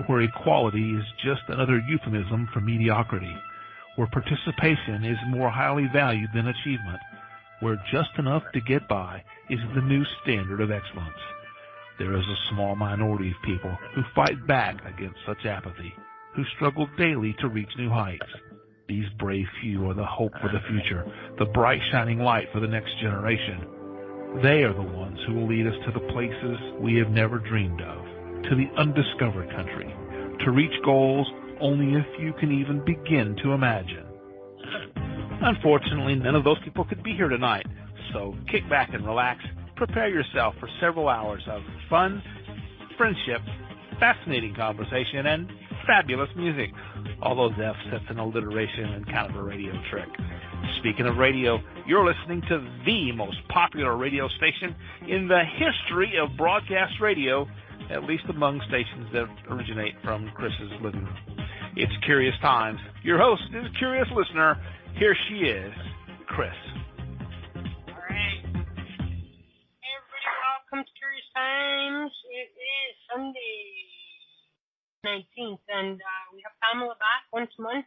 where equality is just another euphemism for mediocrity, where participation is more highly valued than achievement, where just enough to get by is the new standard of excellence. There is a small minority of people who fight back against such apathy, who struggle daily to reach new heights. These brave few are the hope for the future, the bright shining light for the next generation. They are the ones who will lead us to the places we have never dreamed of, to the undiscovered country, to reach goals only a few can even begin to imagine. Unfortunately, none of those people could be here tonight, so kick back and relax. Prepare yourself for several hours of fun, friendship, fascinating conversation, and fabulous music. All those F's, that's an alliteration and kind of a radio trick. Speaking of radio, you're listening to the most popular radio station in the history of broadcast radio, at least among stations that originate from Chris's living room. It's Curious Times. Your host is Curious Listener. Here she is, Chris. All right. Hey, everybody, welcome to Curious Times. It is Sunday, 19th, and we have Pamela back once a month,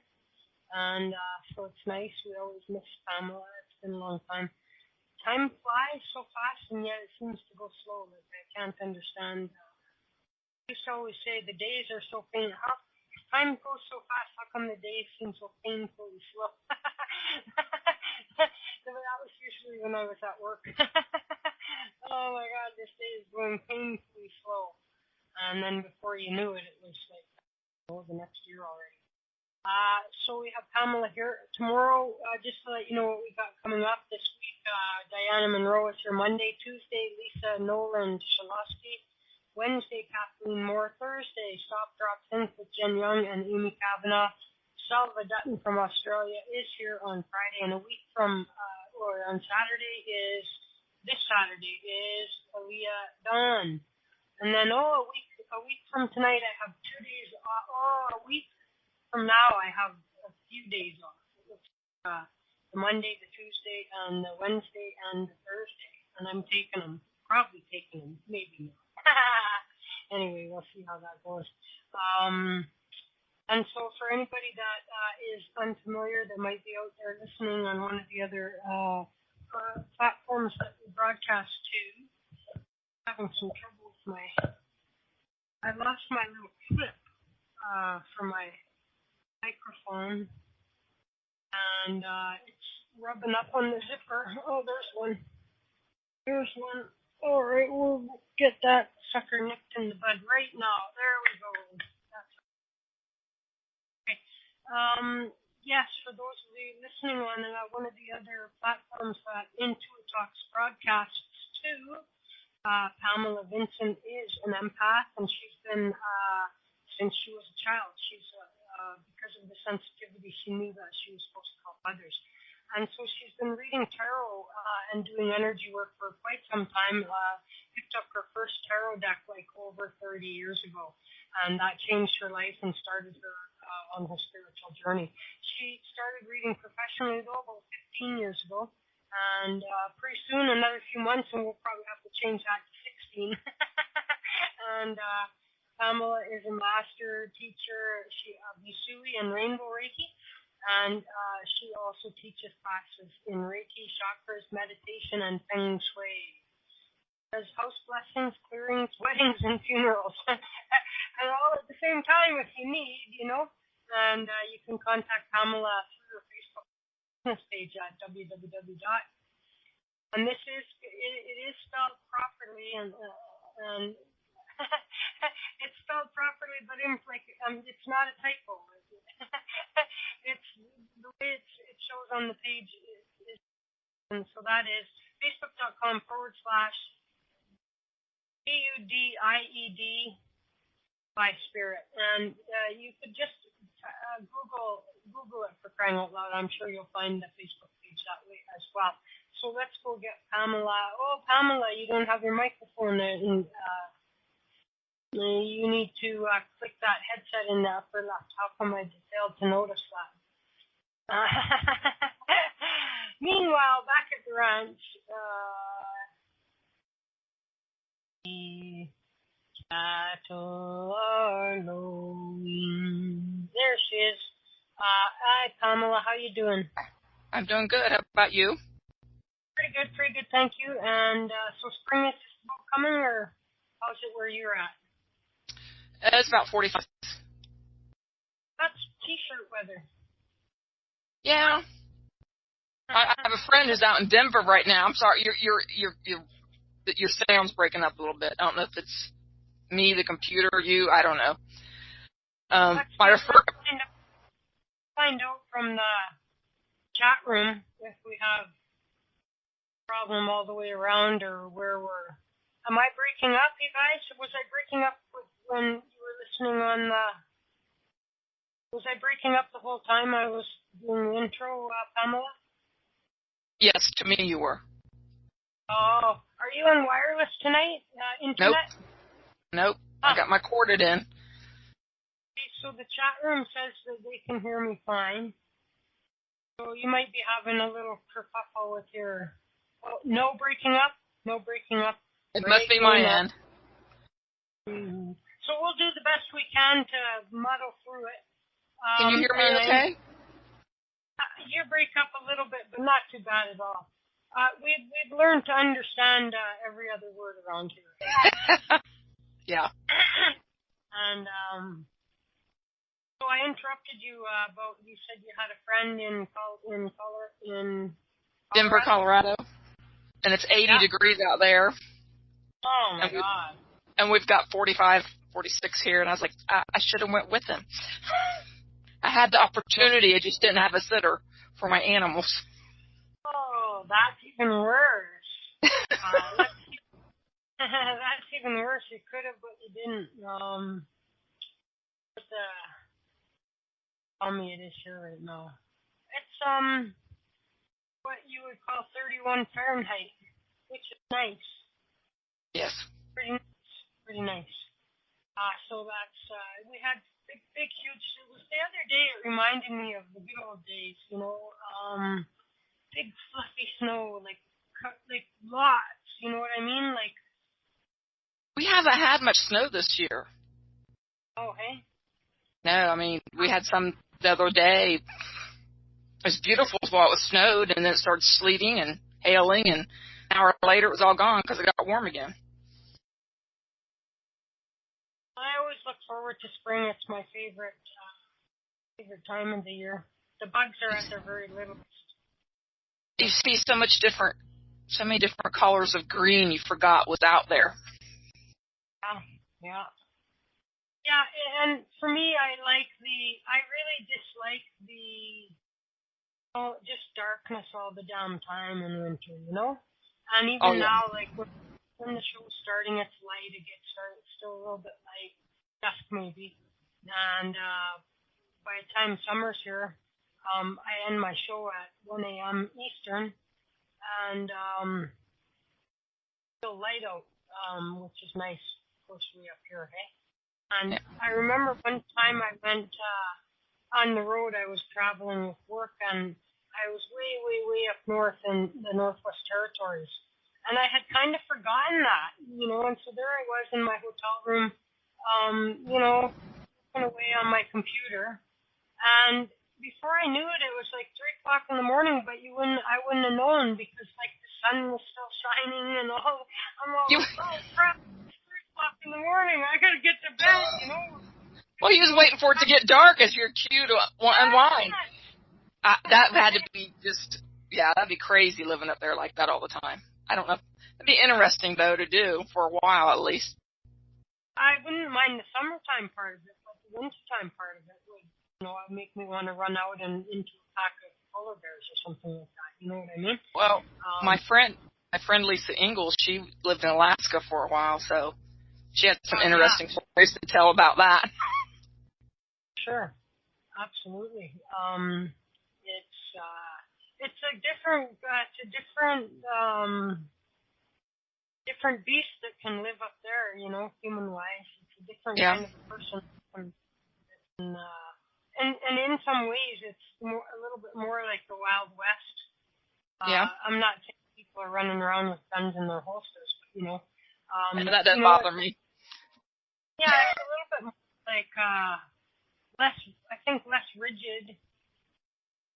and so it's nice. We always miss Pamela. It's been a long time. Time flies so fast, and yet it seems to go slow. Like I can't understand. I used to always say the days are so painful. How time goes so fast? How come the days seem so painfully slow? That was usually when I was at work. Oh my God, this day is going painfully slow. And then before you knew it, it was like the next year already. So we have Pamela here tomorrow. Just to let you know what we got coming up this week. Diana Monroe is here Monday, Tuesday, Lisa Nolan Shalosky. Wednesday, Kathleen Moore. Thursday, Stop Drop Synth with Jen Young and Amy Kavanagh. Salva Dutton from Australia is here on Friday, and a week from, or on Saturday this Saturday is Aaliyah Dawn. And then, a week from tonight I have 2 days off. A week from now I have a few days off. The Monday, the Tuesday, and the Wednesday, and the Thursday. And I'm probably taking them, maybe not. Anyway, we'll see how that goes. And so for anybody that is unfamiliar, that might be out there listening on one of the other platforms that we broadcast to, having some trouble with I lost my little clip for my microphone, and it's rubbing up on the zipper. Oh, there's one. Here's one. All right, we'll get that sucker nipped in the bud right now. There we go. That's okay. Yes, for those of you listening on one of the other platforms that Intuitalks broadcasts to, Pamela Vincent is an empath, and she's been since she was a child. She's because of the sensitivity, she knew that she was supposed to help others. And so she's been reading tarot and doing energy work for quite some time. Picked up her first tarot deck like over 30 years ago. And that changed her life and started her on her spiritual journey. She started reading professionally, though, about 15 years ago. And pretty soon, another few months, and we'll probably have to change that to 16. And Pamela is a master teacher of Usui and Rainbow Reiki. And she also teaches classes in Reiki, Chakras, meditation, and Feng Shui. Does house blessings, clearings, weddings, and funerals. And all at the same time if you need, And you can contact Pamela through her Facebook business page at www. And it is spelled properly, and it's spelled properly, but it's not a typo. It's the way it shows on the page is, and so that is facebook.com/BUDIED by Spirit, and you could just Google it for crying out loud. I'm sure you'll find the Facebook page that way as well. So let's go get Pamela. Oh, Pamela, you don't have your microphone there. You need to click that headset in the upper left. How come I failed to notice that? Meanwhile, back at the ranch, battle alone. There she is. Hi, Pamela. How you doing? I'm doing good. How about you? Pretty good. Thank you. And so spring is coming, or how's it where you're at? It's about 45. That's t-shirt weather. Yeah. I have a friend who's out in Denver right now. I'm sorry, your sound's breaking up a little bit. I don't know if it's me, the computer, or you. I don't know. Find out from the chat room if we have a problem all the way around or where we're. Am I breaking up, you guys? Was I breaking up when you were listening on the? Was I breaking up the whole time I was doing the intro, Pamela? Yes, to me you were. Oh, are you on wireless tonight? Internet? Nope. I got my corded in. Okay, so the chat room says that they can hear me fine. So you might be having a little kerfuffle with your... Oh, no breaking up? No breaking up. It must be my end. So we'll do the best we can to muddle through it. Can you hear me okay? You break up a little bit, but not too bad at all. We've learned to understand every other word around here. Yeah. And so I interrupted you about, you said you had a friend in Denver, Colorado. And it's 80 degrees out there. Oh, my God. And we've got 45, 46 here, and I was like, I should have went with him. I had the opportunity, I just didn't have a sitter for my animals. Oh, that's even worse. That's even worse. You could have, but you didn't. Tell me it is here right now. It's what you would call 31 Fahrenheit, which is nice. Yes. Pretty nice. So that's we had big, huge. It was the other day. It reminded me of the good old days. Big fluffy snow, like lots. You know what I mean? Like. We haven't had much snow this year. Oh, hey. No, I mean we had some the other day. It was beautiful while it was snowed, and then it started sleeting and hailing, and an hour later it was all gone because it got warm again. I always look forward to spring. It's my favorite time of the year. The bugs are at their very littlest. You see so many different colors of green you forgot was out there. Yeah, and for me, I really dislike just darkness all the damn time in winter, And even now, like, when the show's starting, it's light, it gets started, it's still a little bit light, dusk maybe. And by the time summer's here, I end my show at 1 a.m. Eastern, and still light out, which is nice, close to up here, hey? And I remember one time I went on the road. I was traveling with work, and I was way up north in the Northwest Territories. And I had kind of forgotten that, and so there I was in my hotel room, working away on my computer. And before I knew it, it was like 3 o'clock in the morning, but I wouldn't have known because, like, the sun was still shining and all. I'm all, oh, crap. In the morning, I gotta get to bed, Well, you was waiting for it to get dark as your cue to unwind. That had to be that'd be crazy living up there like that all the time. I don't know. It'd be interesting, though, to do for a while at least. I wouldn't mind the summertime part of it, but the wintertime part of it would, make me want to run out and into a pack of polar bears or something like that. You know what I mean? Well, my friend Lisa Ingalls, she lived in Alaska for a while, so she had some interesting stories to tell about that. Sure, absolutely. It's a different beast that can live up there, human wise. It's a different kind of person, and in some ways, it's a little bit more like the Wild West. I'm not saying people are running around with guns in their holsters, but and that doesn't bother me. Yeah, it's a little bit more like less rigid.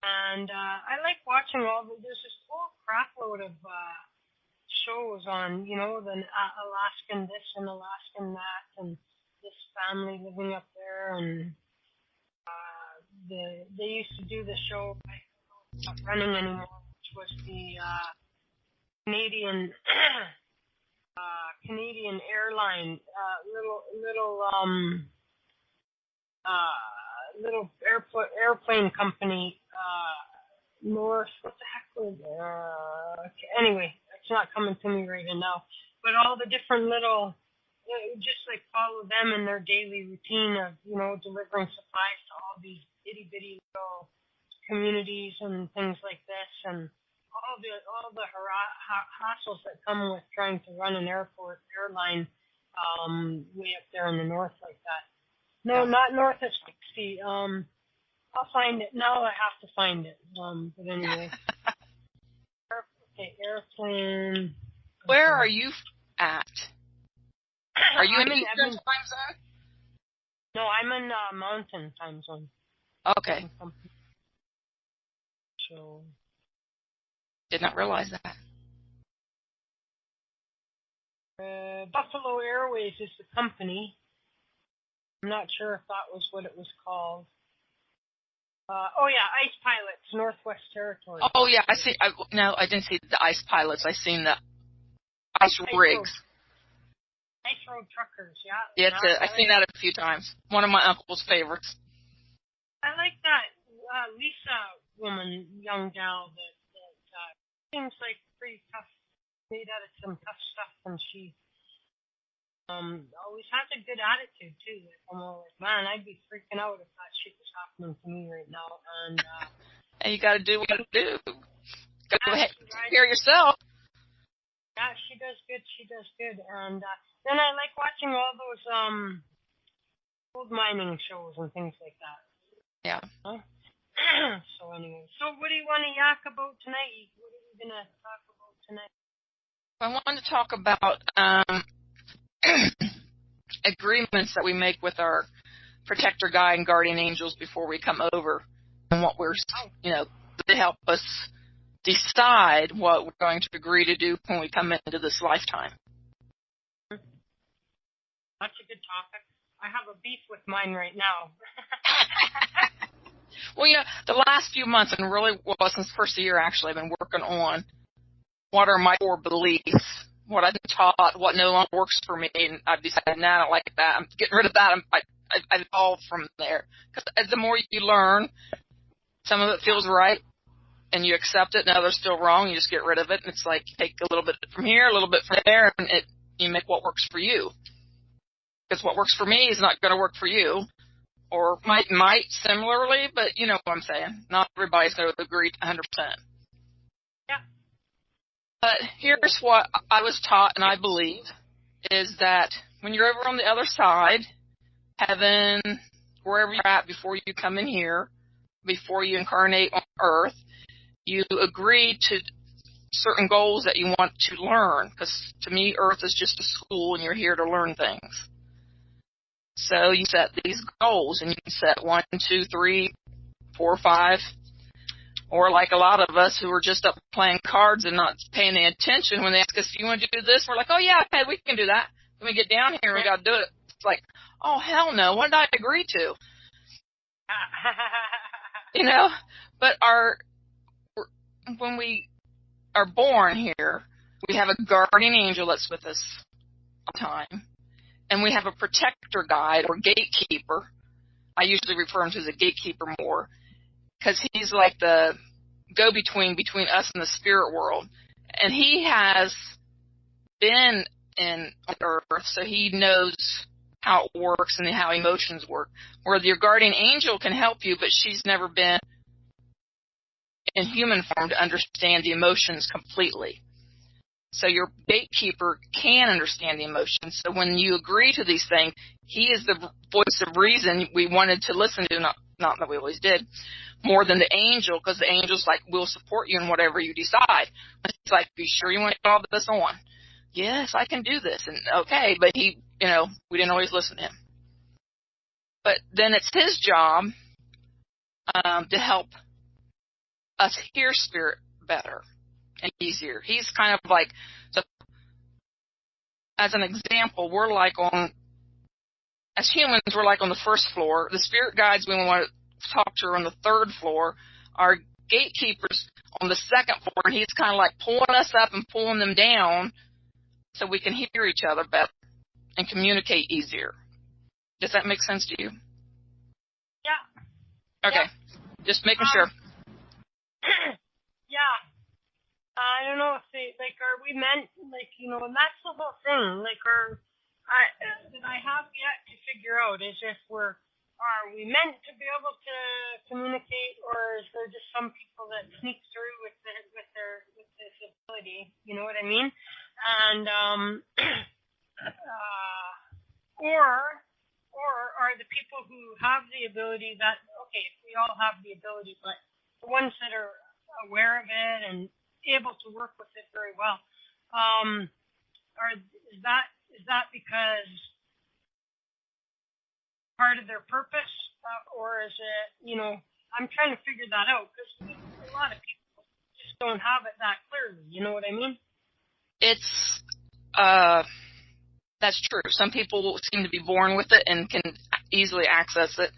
And I like watching there's this whole crapload of shows on, the Alaskan this and Alaskan that, and this family living up there, and they used to do the show, it's not running anymore, which was the Canadian Canadian airline, little airplane company, North, what the heck was anyway, it's not coming to me right now, but all the different little, just like follow them in their daily routine of, delivering supplies to all these itty bitty little communities and things like this, and all the hassles that come with trying to run an airline, way up there in the north like that. No, not north of 60. I'll find it. Now I have to find it. But anyway. Okay, airplane. Where are you at? Are you in the Eastern time zone? No, I'm in Mountain time zone. Okay. So. Did not realize that. Buffalo Airways is the company. I'm not sure if that was what it was called. Ice Pilots, Northwest Territory. Oh, yeah, I see. No, I didn't see the Ice Pilots. I seen the Ice Rigs. Ice Road Truckers, yeah. Yeah, I've seen that a few times. One of my uncle's favorites. I like that Lisa woman, young gal, that seems like pretty tough, made out of some tough stuff, and she always has a good attitude, too. Like, I'm always, man, I'd be freaking out if that shit was happening to me right now. And you got to do what you do. Got to take care of yourself. Yeah, she does good. And then I like watching all those gold mining shows and things like that. Yeah. Huh? So anyway, what do you want to yak about tonight? What are we going to talk about tonight? I wanted to talk about agreements that we make with our protector guide and guardian angels before we come over, and what we're, they help us decide what we're going to agree to do when we come into this lifetime. That's a good topic. I have a beef with mine right now. Well, the last few months, and really, since the first year, actually, I've been working on what are my core beliefs, what I've been taught, what no longer works for me, and I've decided, I don't like that. I'm getting rid of that. I evolve from there. Because the more you learn, some of it feels right, and you accept it, and others feel wrong, you just get rid of it, and it's like you take a little bit from here, a little bit from there, and you make what works for you. Because what works for me is not going to work for you. Or might similarly, but you know what I'm saying. Not everybody's going to agree 100%. Yeah. But here's what I was taught, and I believe, is that when you're over on the other side, heaven, wherever you're at before you come in here, before you incarnate on Earth, you agree to certain goals that you want to learn. Because to me, Earth is just a school, and you're here to learn things. So you set these goals, and you can set 1, 2, 3, 4, 5, or like a lot of us who are just up playing cards and not paying any attention when they ask us, do you want to do this? We're like, oh yeah, okay, we can do that. When we get down here, we got to do it. It's like, oh hell no, what did I agree to? But when we are born here, we have a guardian angel that's with us all the time. And we have a protector guide or gatekeeper. I usually refer him to as a gatekeeper more, because he's like the go-between between us and the spirit world. And he has been on Earth, so he knows how it works and how emotions work. Where your guardian angel can help you, but she's never been in human form to understand the emotions completely. So your gatekeeper can understand the emotions. So when you agree to these things, he is the voice of reason we wanted to listen to, not that we always did, more than the angel, because the angel's like, we'll support you in whatever you decide. It's like, be sure you want to get all this on. Yes, I can do this. And okay, but he we didn't always listen to him. But then it's his job to help us hear spirit better and easier. He's kind of like, as an example, as humans, we're like on the first floor. The spirit guides, we want to talk to, are on the third floor. Our gatekeepers on the second floor, and he's kind of like pulling us up and pulling them down so we can hear each other better and communicate easier. Does that make sense to you? Yeah. Okay. Yeah. Just making sure. Yeah. I don't know if are we meant, and that's the whole thing, that I have yet to figure out is if are we meant to be able to communicate, or is there just some people that sneak through with this ability? You know what I mean? And or are the people who have the ability that, okay, we all have the ability, but the ones that are aware of it and able to work with it very well, is that because part of their purpose, or is it, I'm trying to figure that out, because a lot of people just don't have it that clearly. You know what I mean? It's that's true. Some people seem to be born with it and can easily access it.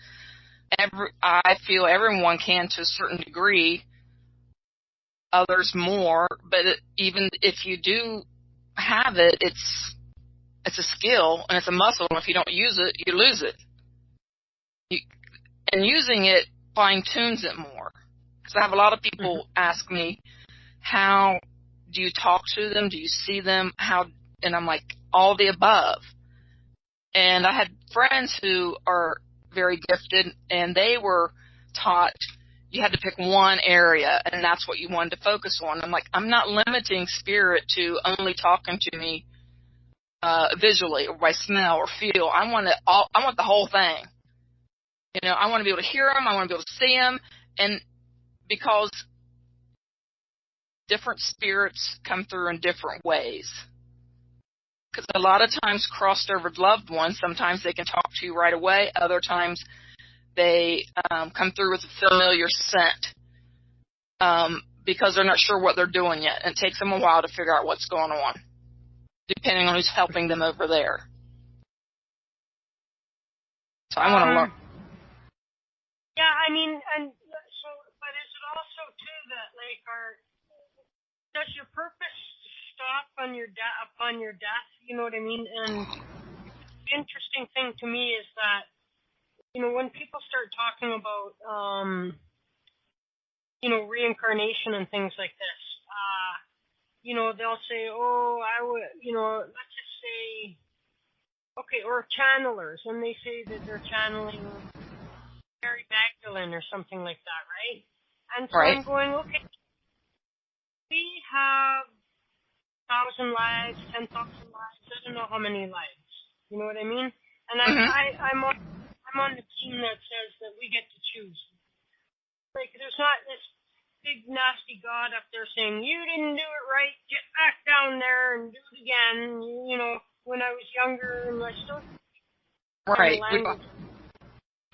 I feel everyone can to a certain degree, others more, but even if you do have it, it's a skill and it's a muscle, and if you don't use it, you lose it. And using it fine-tunes it more. Because I have a lot of people ask me, how do you talk to them? Do you see them? And I'm like, all the above. And I had friends who are very gifted, and they were taught you had to pick one area, and that's what you wanted to focus on. I'm like, I'm not limiting spirit to only talking to me visually or by smell or feel. I want the whole thing. I want to be able to hear them. I want to be able to see them. And because different spirits come through in different ways. Because a lot of times crossed over loved ones, sometimes they can talk to you right away. Other times they come through with a familiar scent because they're not sure what they're doing yet. And it takes them a while to figure out what's going on, depending on who's helping them over there. So I want to learn. Yeah, I mean, and so, but is it also too that does your purpose stop on upon your death? You know what I mean? And the interesting thing to me is that, when people start talking about, reincarnation and things like this, they'll say, oh, I would, let's just say, okay, or channelers, and they say that they're channeling Mary Magdalene or something like that, right? And so I'm going, okay, we have 1,000 lives, 10,000 lives, I don't know how many lives. You know what I mean? And I'm on the team that says that we get to choose. There's not this big nasty God up there saying, you didn't do it right, get back down there and do it again. When I was younger, and I still language.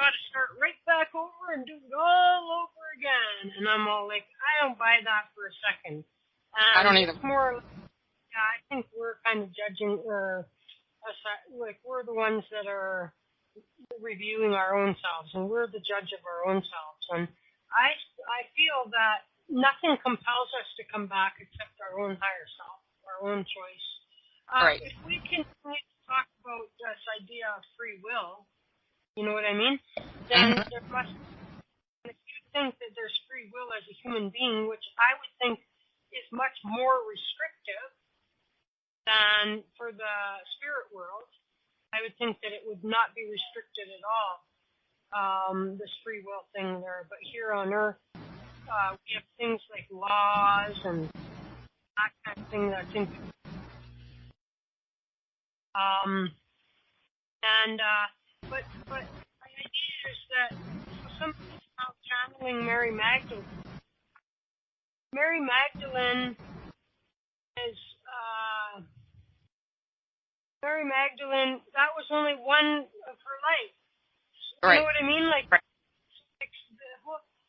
Got to start right back over and do it all over again. And I'm all like, I don't buy that for a second. I don't either. It's more, I think we're kind of judging, we're the ones that are reviewing our own selves, and we're the judge of our own selves. And I feel that nothing compels us to come back except our own higher self, our own choice. If we continue to talk about this idea of free will, you know what I mean? Then there must, if you think that there's free will as a human being, which I would think is much more restrictive than for the spirit world, I would think that it would not be restricted at all, this free will thing there. But here on Earth, we have things like laws and that kind of thing that I think but my idea is that somebody's out channeling Mary Magdalene. Mary Magdalene is Mary Magdalene, that was only one of her lights. Right. You know what I mean? Like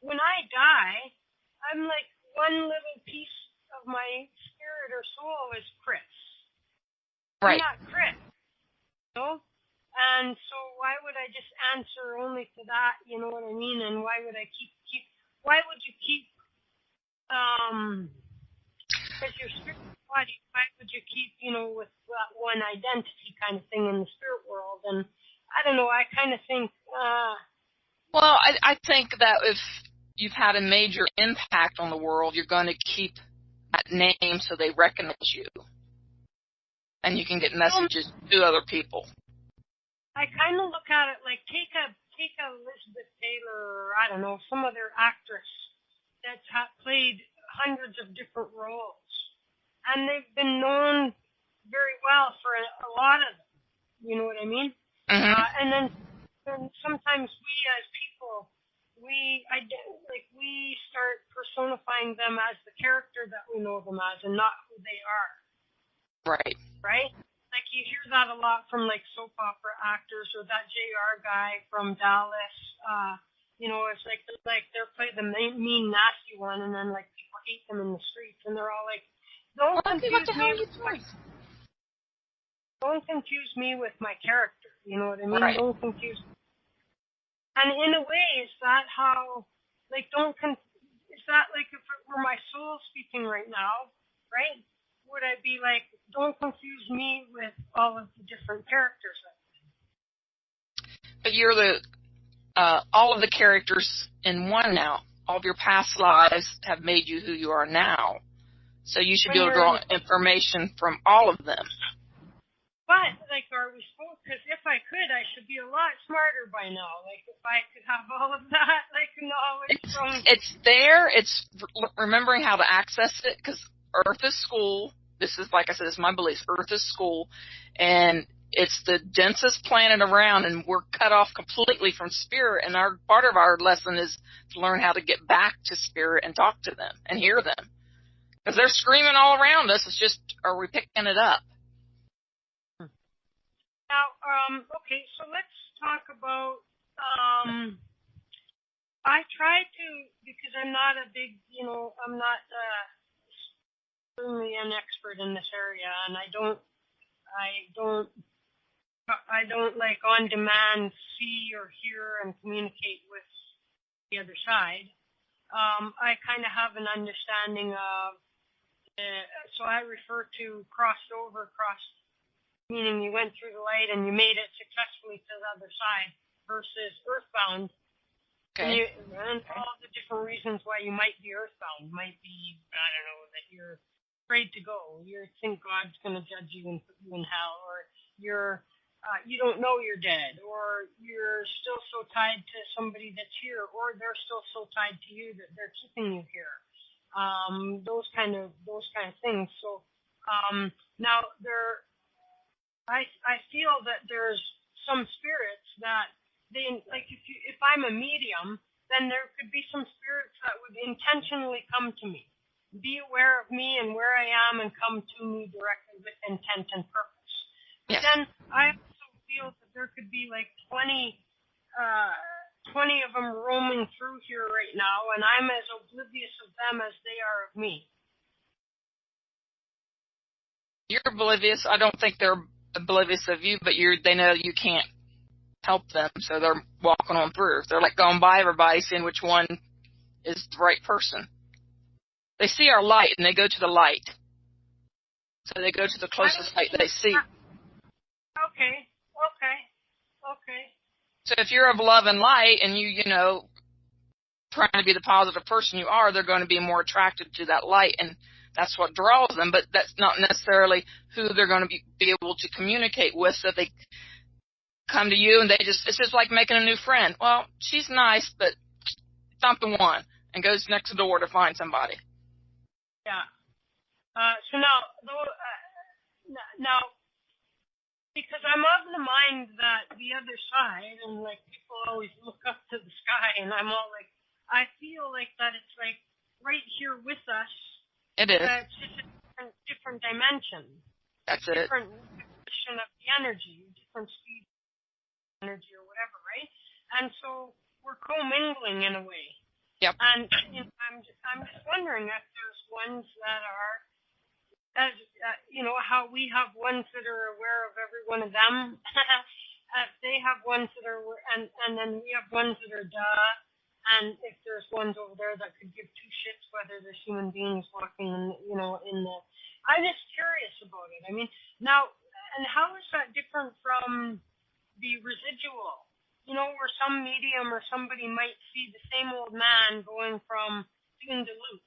when I die, I'm like one little piece of my spirit or soul is Chris. Right. I'm not Chris. You know? And so why would I just answer only to that? You know what I mean? And why would I why would you keep, because your spirit body, why would you keep, with that one identity kind of thing in the spirit world? And I don't know, I kind of think, well, I think that if you've had a major impact on the world, you're going to keep that name so they recognize you. And you can get messages to other people. I kind of look at it like take a Elizabeth Taylor, or I don't know, some other actress that's played hundreds of different roles, and they've been known very well for a lot of them. You know what I mean? Mm-hmm. And then sometimes we as people, we start personifying them as the character that we know them as, and not who they are. Right. Right? Like you hear that a lot from like soap opera actors, or that JR guy from Dallas. It's like they're playing the mean, nasty one, and then like people hate them in the streets, and they're all like, Don't confuse me with my character. You know what I mean? Right. Don't confuse me. And in a way, is that how, like, is that like if it were my soul speaking right now, right? Would I be like, don't confuse me with all of the different characters? But you're all of the characters in one now. All of your past lives have made you who you are now. So you should be able to draw information from all of them. But, like, are we supposed, because if I could, I should be a lot smarter by now. Like, if I could have all of that, like, knowledge from... It's there. It's remembering how to access it, because Earth is school. This is, like I said, this is my belief. Earth is school, and it's the densest planet around, and we're cut off completely from spirit, and part of our lesson is to learn how to get back to spirit and talk to them and hear them. Because they're screaming all around us. It's just, are we picking it up? Now, okay, so let's talk about, I try to, because I'm not a big, I'm not certainly an expert in this area, and I don't like on demand see or hear and communicate with the other side. I kind of have an understanding of, so I refer to crossed, meaning you went through the light and you made it successfully to the other side, versus earthbound. Okay. And all the different reasons why you might be earthbound might be, I don't know, that you're afraid to go. You think God's going to judge you and put you in hell, or you don't know you're dead, or you're still so tied to somebody that's here, or they're still so tied to you that they're keeping you here. Those kind of things. So now I feel that there's some spirits that they, like, if I'm a medium, then there could be some spirits that would intentionally come to me, be aware of me and where I am, and come to me directly with intent and purpose. But Yes. then I also feel that there could be like 20 of them roaming through here right now, and I'm as oblivious of them as they are of me. You're oblivious. I don't think they're oblivious of you, but they know you can't help them, so they're walking on through. They're like going by everybody, seeing which one is the right person. They see our light, and they go to the light. So they go to the closest light they see. Okay. So if you're of love and light, and you trying to be the positive person you are, they're going to be more attracted to that light, and that's what draws them. But that's not necessarily who they're going to be able to communicate with. So if they come to you and it's just like making a new friend. Well, she's nice, but it's not the one, and goes next door to find somebody. Yeah. So now, because I'm of the mind that the other side, and like people always look up to the sky, and I'm all like, I feel like that it's like right here with us. It is. It's just a different dimension. That's it. Different vibration of the energy, different speed of energy or whatever, right? And so we're commingling in a way. Yep. And I'm just wondering if there's ones that are, as how we have ones that are aware of every one of them. They have ones that are, and then we have ones that are duh. And if there's ones over there that could give two shits whether there's human beings walking, in the. I'm just curious about it. I mean, now, and how is that different from the residual? Where some medium or somebody might see the same old man going from doing the loop,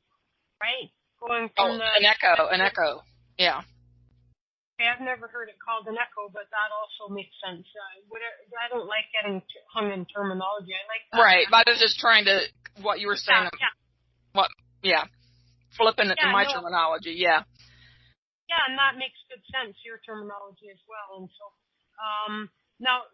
right? Going from an echo, yeah. Okay, I've never heard it called an echo, but that also makes sense. I don't like getting hung in terminology. I like that. Right, but I was just trying to, what you were saying. Yeah. Flipping it to my terminology, yeah. Yeah, and that makes good sense, your terminology as well. And so, now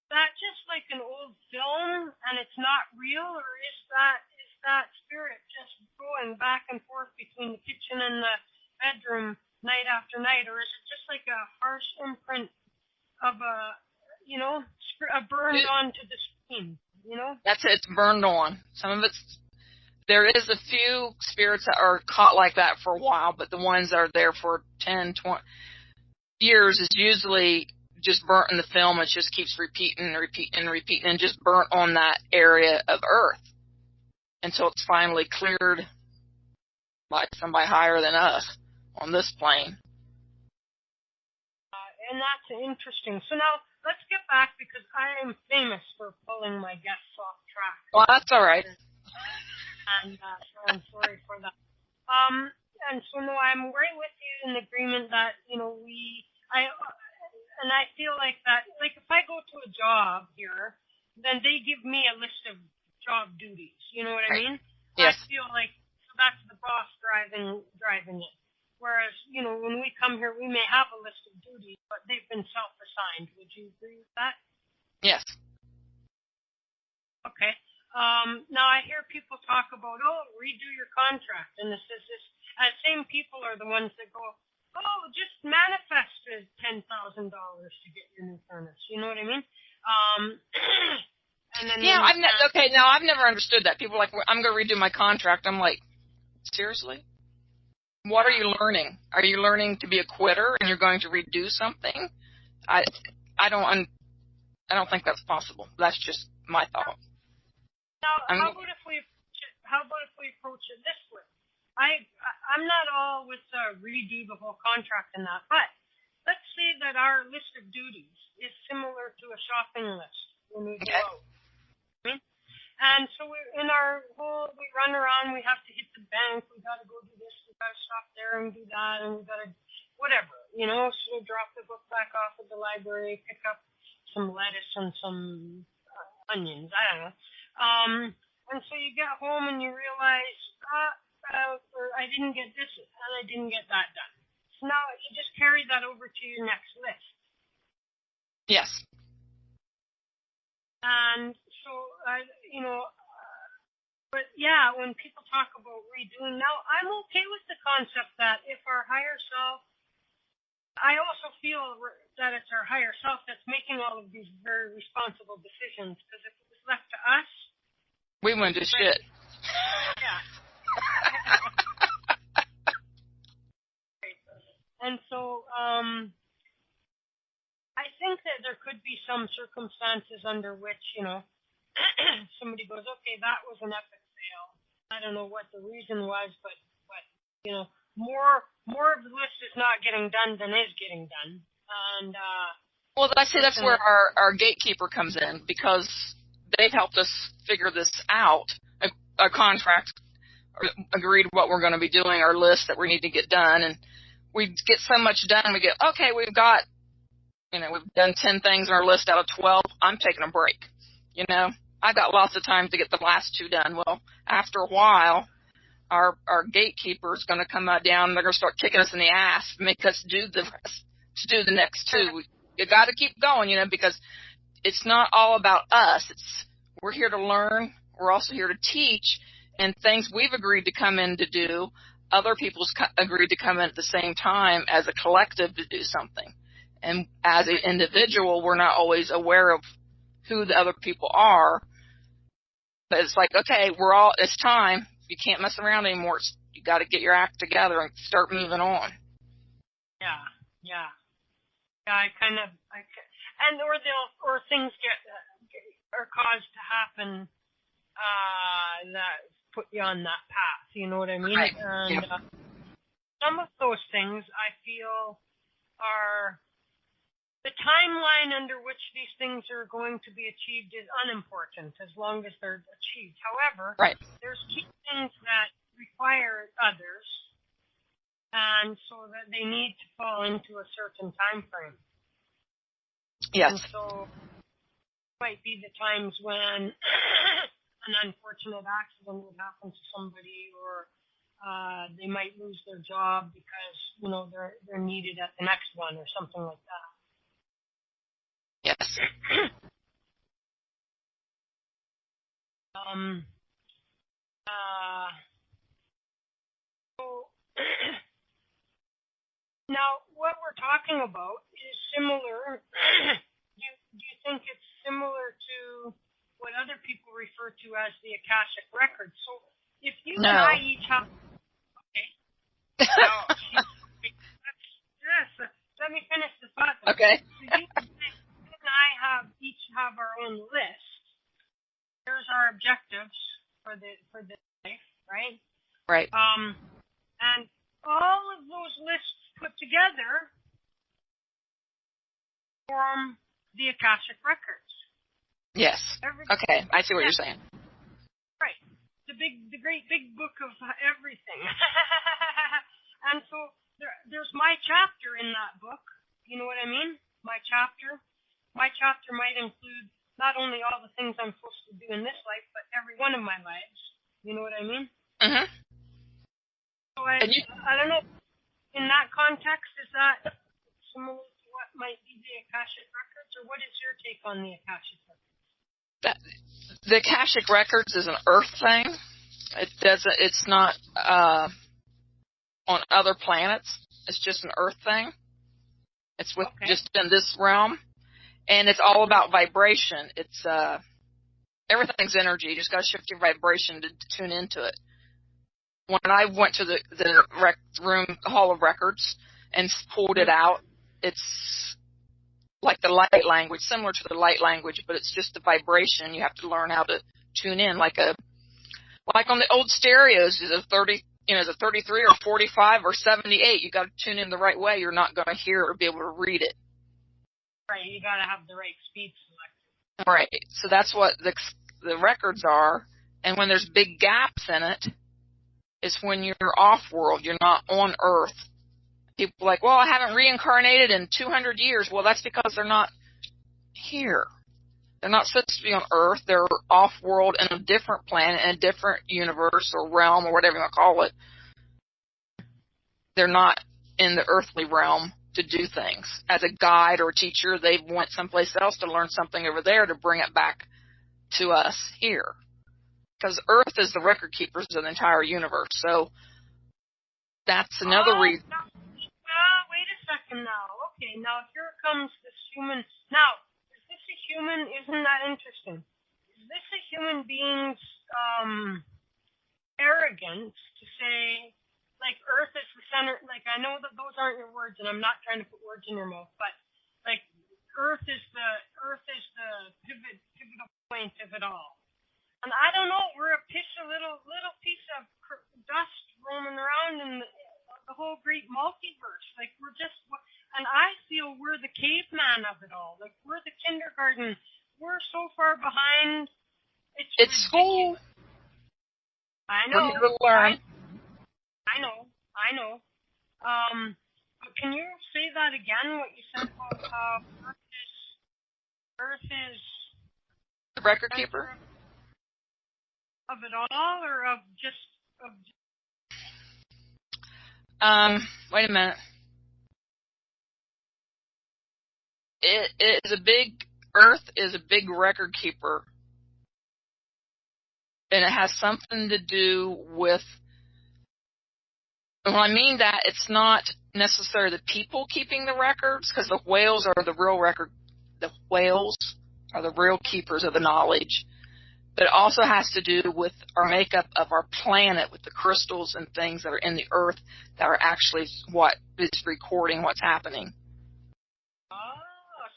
that just like an old film, and it's not real, or is that spirit just going back and forth between the kitchen and the bedroom night after night, or is it just like a harsh imprint of a burned onto the screen, That's it, it's burned on. Some of there is a few spirits that are caught like that for a while, but the ones that are there for 10, 20 years is usually just burnt in the film. It just keeps repeating and just burnt on that area of Earth until it's finally cleared by somebody higher than us on this plane. And that's interesting. So now let's get back, because I am famous for pulling my guests off track. Well, that's all right. And so I'm sorry for that. And so no, I'm right with you in agreement that I feel like that. Like if I go to a job here, then they give me a list of job duties. You know what I mean? Yes. I feel like that's the boss driving it. Whereas, when we come here, we may have a list of duties, but they've been self-assigned. Would you agree with that? Yes. Okay. Now I hear people talk about, redo your contract, and this. Same people are the ones that go, just manifest $10,000 to get your new furnace. You know what I mean? And then I've never understood that. People are like, I'm going to redo my contract. I'm like, seriously? What are you learning? Are you learning to be a quitter and you're going to redo something? I don't think that's possible. That's just my thought. Now, how about if we approach it this way? I'm not all with redo the whole contract and that, but let's say that our list of duties is similar to a shopping list when we go out. And so we run around, we have to hit the bank, we got to go do this, we got to stop there and do that, and we got to whatever, so drop the book back off at the library, pick up some lettuce and some onions, I don't know. And so you get home and you realize, I didn't get this and I didn't get that done. So now you just carry that over to your next list. Yes. And so, but yeah, when people talk about redoing, now I'm okay with the concept that if our higher self, I also feel that it's our higher self that's making all of these very responsible decisions, because if it was left to us, we wouldn't do shit. Yeah. And so, I think that there could be some circumstances under which, somebody goes, okay, that was an epic fail. I don't know what the reason was, but more of the list is not getting done than is getting done. And well, I say that's where our gatekeeper comes in, because they've helped us figure this out. A contract, or agreed what we're going to be doing, our list that we need to get done, and we get so much done. We get, okay, we've got, we've done 10 things on our list out of 12. I'm taking a break. I've got lots of time to get the last 2 done. Well, after a while, our gatekeeper is going to come down, and they're going to start kicking us in the ass, make us do the rest, to do the next 2. You got to keep going, because it's not all about us. We're here to learn. We're also here to teach, and things we've agreed to come in to do, other people's agreed to come in at the same time as a collective to do something. And as an individual, we're not always aware of who the other people are. But it's like, okay, it's time. You can't mess around anymore. You got to get your act together and start moving on. Yeah. Or things are caused to happen that put you on that path. You know what I mean? Right. And some of those things I feel are the timeline under which these things are going to be achieved is unimportant as long as they're achieved. However, there's key things that require others, and so that they need to fall into a certain time frame. Yes. And so might be the times when an unfortunate accident would happen to somebody, or they might lose their job because they're needed at the next one or something like that. Yes. So now what we're talking about is similar. Do you think it's similar to what other people refer to as the Akashic Records? So if you and I each have... Okay. Let me finish the thought. Okay. So you and I each have our own list. Here's our objectives for the life, right? Right. And all of those lists put together form the Akashic Records. Yes. Okay, I see what you're saying. Right. The great big book of everything. And so there's my chapter in that book. You know what I mean? My chapter. My chapter might include not only all the things I'm supposed to do in this life, but every one of my lives. You know what I mean? Mm-hmm. So I don't know. In that context, is that similar to what might be the Akashic Records, or what is your take on the Akashic Records? The Akashic Records is an earth thing. It's not on other planets. It's just an earth thing. It's just in this realm. And it's all about vibration. It's everything's energy. You just got to shift your vibration to tune into it. When I went to the Hall of Records and pulled it out, it's like the light language, similar to the light language, but it's just the vibration. You have to learn how to tune in, like on the old stereos, is a 33 or 45 or 78. You got to tune in the right way. You're not going to hear or be able to read it. Right, you got to have the right speed selected. Right, so that's what the records are. And when there's big gaps in it, it's when you're off-world. You're not on Earth. People are like, well, I haven't reincarnated in 200 years. Well, that's because they're not here. They're not supposed to be on Earth. They're off-world in a different planet, in a different universe or realm or whatever you want to call it. They're not in the earthly realm to do things. As a guide or a teacher, they went someplace else to learn something over there to bring it back to us here. Because Earth is the record keepers of the entire universe. So that's another reason. Wait a second now. Okay, now here comes this human. Now, is this a human? Isn't that interesting? Is this a human being's arrogance to say, like, Earth is the center? Like, I know that those aren't your words, and I'm not trying to put words in your mouth, but like, Earth is the pivotal point of it all. And I don't know, we're a little piece of dust roaming around in the whole great multiverse. Like, we're just, and I feel we're the caveman of it all. Like, we're the kindergarten. We're so far behind. It's school. I know. We're here to learn. I know. But can you say that again? What you said about how Earth is the record keeper of it all, or of just wait a minute. Earth is a big record keeper, and it has something to do with when I mean that, it's not necessarily the people keeping the records, because the whales are the real record. The whales are the real keepers of the knowledge. But it also has to do with our makeup of our planet, with the crystals and things that are in the earth that are actually what is recording what's happening. Oh,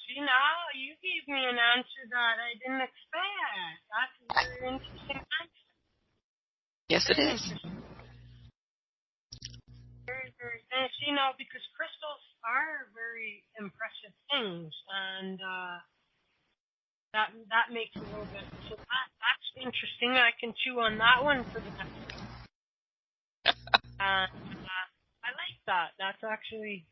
see, now you gave me an answer that I didn't expect. That's a very interesting answer. Yes, it is. Very, very. And see, now, because crystals are very impressive things, and that makes a little bit. So that's interesting. I can chew on that one for the next one. I like that. That's actually.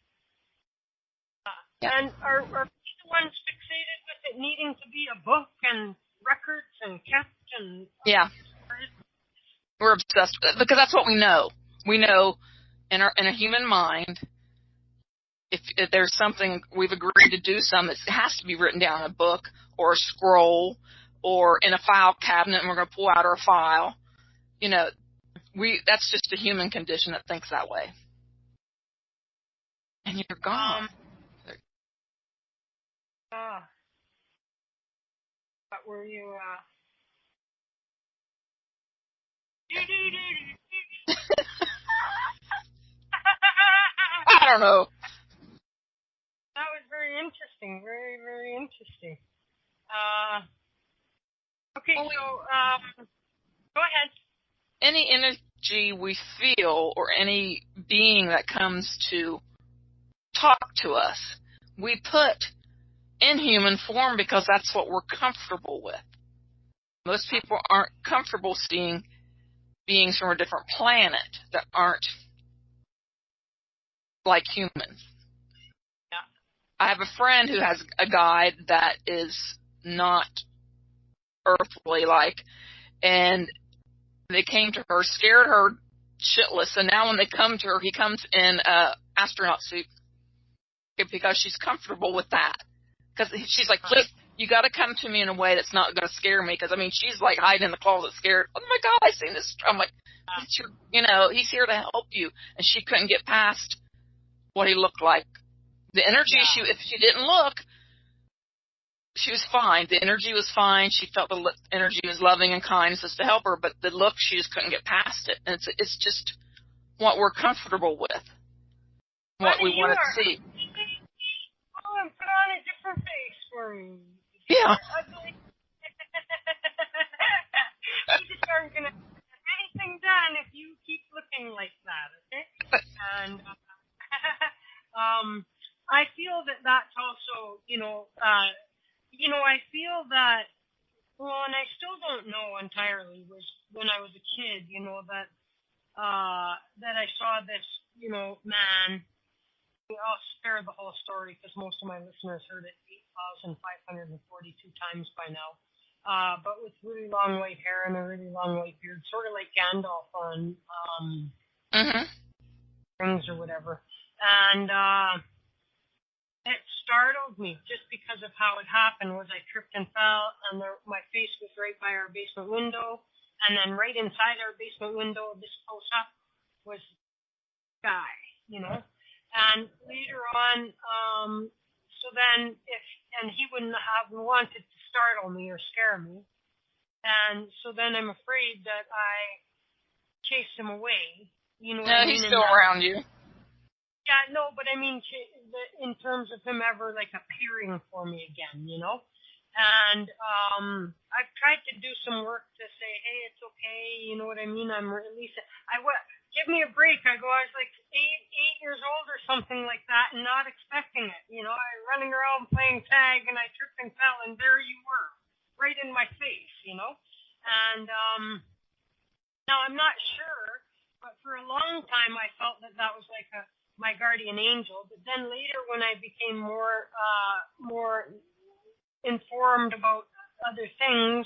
And are we the ones fixated with it needing to be a book and records and kept and? Yeah. We're obsessed with it because that's what we know. We know in a human mind, if there's something we've agreed to do, it has to be written down in a book or a scroll or in a file cabinet, and we're going to pull out our file. That's just a human condition that thinks that way. And you're gone. What were you? I don't know. That was very interesting. Very, very interesting. Okay, so go ahead. Any energy we feel or any being that comes to talk to us, we put in human form because that's what we're comfortable with. Most people aren't comfortable seeing beings from a different planet that aren't like humans. Yeah. I have a friend who has a guide that is not earthly like, and they came to her, scared her shitless, and now when they come to her, he comes in a astronaut suit because she's comfortable with that. Because she's like, please, you got to come to me in a way that's not going to scare me. Because, I mean, she's like hiding in the closet scared. Oh, my God, I seen this. I'm like, he's here to help you. And she couldn't get past what he looked like. The energy, if she didn't look, she was fine. The energy was fine. She felt the energy was loving and kind, just to help her. But the look, she just couldn't get past it. And it's just what we're comfortable with, what we want to see. Oh, and put on a different face for me. Yeah. Ugly. You just aren't going to get anything done if you keep looking like that, okay? And I feel that that's also, I feel that, well, and I still don't know entirely, was when I was a kid, that I saw this, man. I'll spare the whole story because most of my listeners heard it 8,542 times by now. But with really long white hair and a really long white beard, sort of like Gandalf on Rings or whatever. And it startled me just because of how it happened. Was I tripped and fell, and my face was right by our basement window, and then right inside our basement window, this close up, was a guy, And later on, so then he wouldn't have wanted to startle me or scare me. And so then I'm afraid that I chased him away. No, he's still around you. Yeah, no, but I mean, in terms of him ever like appearing for me again, And I've tried to do some work to say, hey, it's okay, you know what I mean? I'm releasing. Give me a break. I was like 8 years old or something like that and not expecting it. I running around playing tag and I tripped and fell and there you were, right in my face, And now I'm not sure, but for a long time I felt that was like my guardian angel. But then later when I became more informed about other things,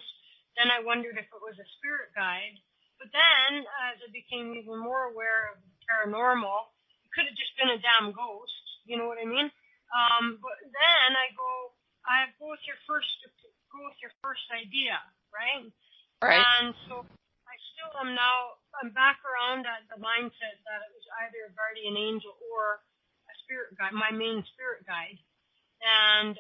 then I wondered if it was a spirit guide. But then, as I became even more aware of the paranormal, it could have just been a damn ghost, you know what I mean? But then I go with your first idea, right? Right. And so I still am now. I'm back around at the mindset that I either a guardian angel or a spirit guide, my main spirit guide. And